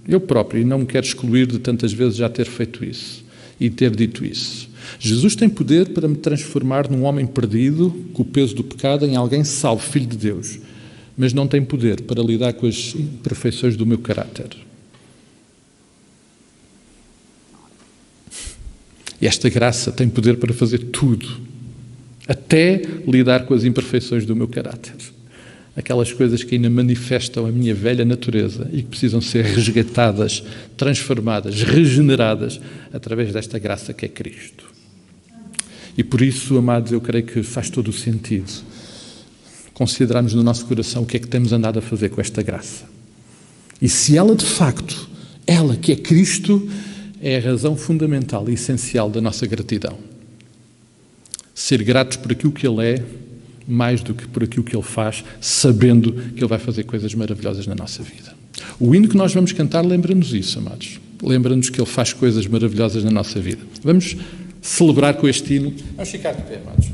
eu próprio, e não me quero excluir de tantas vezes já ter feito isso e ter dito isso. Jesus tem poder para me transformar num homem perdido, com o peso do pecado, em alguém salvo, filho de Deus, mas não tem poder para lidar com as imperfeições do meu caráter. E esta graça tem poder para fazer tudo, até lidar com as imperfeições do meu caráter. Aquelas coisas que ainda manifestam a minha velha natureza e que precisam ser resgatadas, transformadas, regeneradas através desta graça que é Cristo. E por isso, amados, eu creio que faz todo o sentido considerarmos no nosso coração o que é que temos andado a fazer com esta graça. E se ela, de facto, ela que é Cristo, é a razão fundamental e essencial da nossa gratidão. Ser gratos por aquilo que Ele é, mais do que por aquilo que Ele faz, sabendo que Ele vai fazer coisas maravilhosas na nossa vida. O hino que nós vamos cantar lembra-nos isso, amados. Lembra-nos que Ele faz coisas maravilhosas na nossa vida. Vamos celebrar com este hino. Vamos ficar de pé, amados.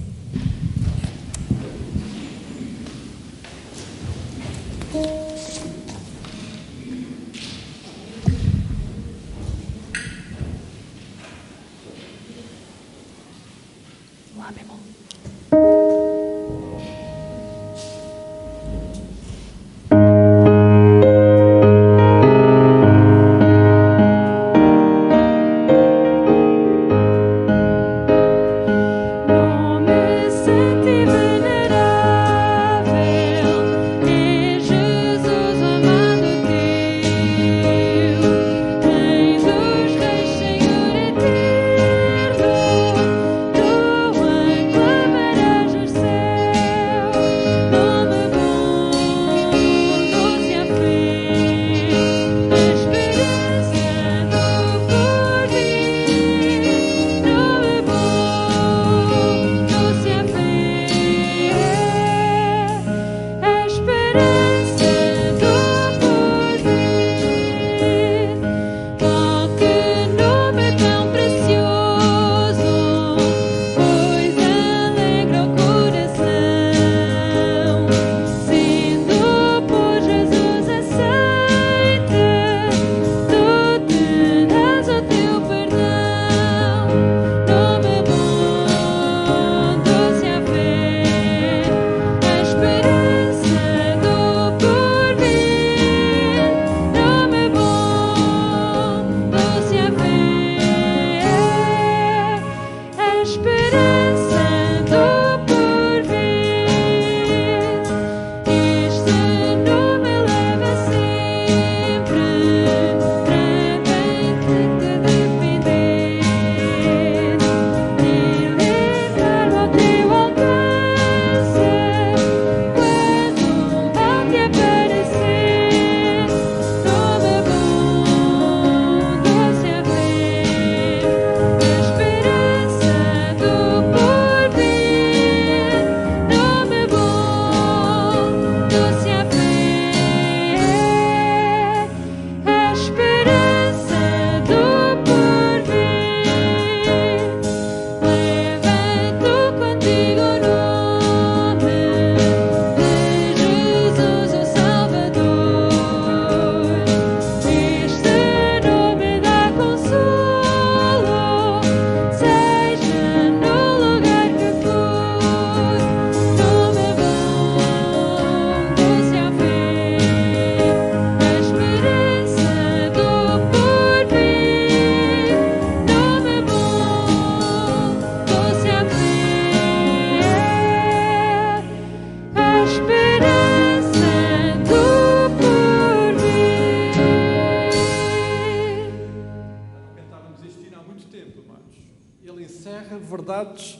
terra verdades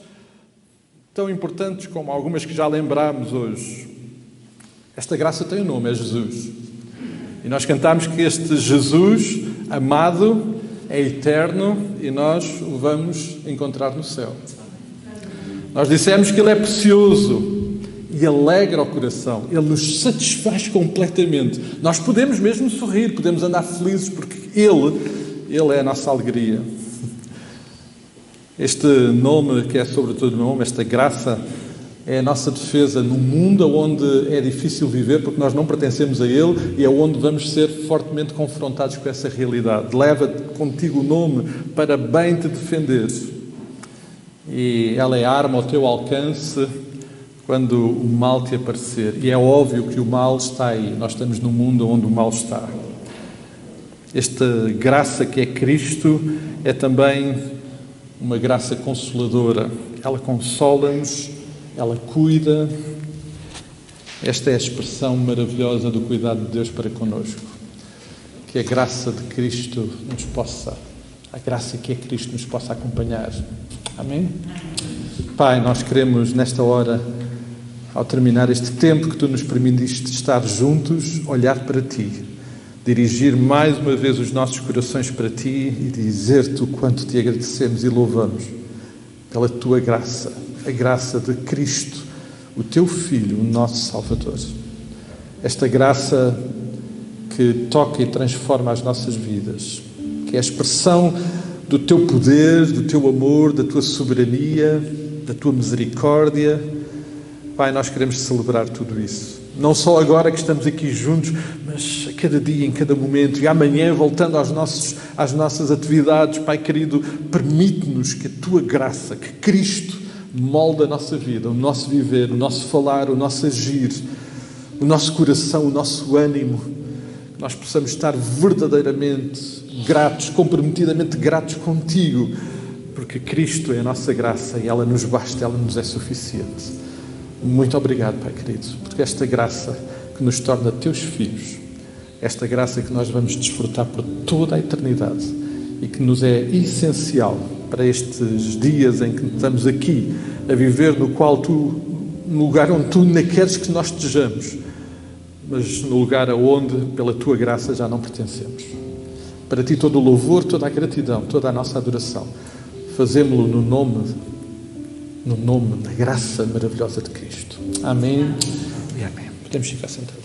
tão importantes como algumas que já lembrámos hoje. Esta graça tem um nome, é Jesus. E nós cantamos que este Jesus amado é eterno e nós o vamos encontrar no céu. Nós dissemos que Ele é precioso e alegra o coração. Ele nos satisfaz completamente. Nós podemos mesmo sorrir, podemos andar felizes porque Ele é a nossa alegria. Este nome que é sobre todo nome, esta graça, é a nossa defesa no mundo onde é difícil viver porque nós não pertencemos a Ele e é onde vamos ser fortemente confrontados com essa realidade. Leva contigo o nome para bem te defender. E ela é arma ao teu alcance quando o mal te aparecer. E é óbvio que o mal está aí. Nós estamos num mundo onde o mal está. Esta graça que é Cristo é também uma graça consoladora. Ela consola-nos, ela cuida. Esta é a expressão maravilhosa do cuidado de Deus para connosco. Que a graça de Cristo nos possa, a graça que é Cristo nos possa acompanhar. Amém? Pai, nós queremos nesta hora, ao terminar este tempo que Tu nos permitiste estar juntos, olhar para Ti, dirigir mais uma vez os nossos corações para Ti e dizer-Te o quanto Te agradecemos e louvamos pela Tua graça, a graça de Cristo, o Teu Filho, o nosso Salvador. Esta graça que toca e transforma as nossas vidas, que é a expressão do Teu poder, do Teu amor, da Tua soberania, da Tua misericórdia. Pai, nós queremos celebrar tudo isso. Não só agora que estamos aqui juntos, mas a cada dia, em cada momento. E amanhã, voltando às nossas atividades, Pai querido, permite-nos que a Tua graça, que Cristo molde a nossa vida, o nosso viver, o nosso falar, o nosso agir, o nosso coração, o nosso ânimo. Que nós possamos estar verdadeiramente gratos, comprometidamente gratos contigo, porque Cristo é a nossa graça e ela nos basta, ela nos é suficiente. Muito obrigado, Pai querido, porque esta graça que nos torna Teus filhos, esta graça que nós vamos desfrutar por toda a eternidade e que nos é essencial para estes dias em que estamos aqui a viver no lugar onde Tu não queres que nós estejamos, mas no lugar aonde, pela Tua graça, já não pertencemos. Para Ti todo o louvor, toda a gratidão, toda a nossa adoração. Fazemo-lo no nome da graça maravilhosa de Cristo. Amém e amém. Podemos ficar sentados.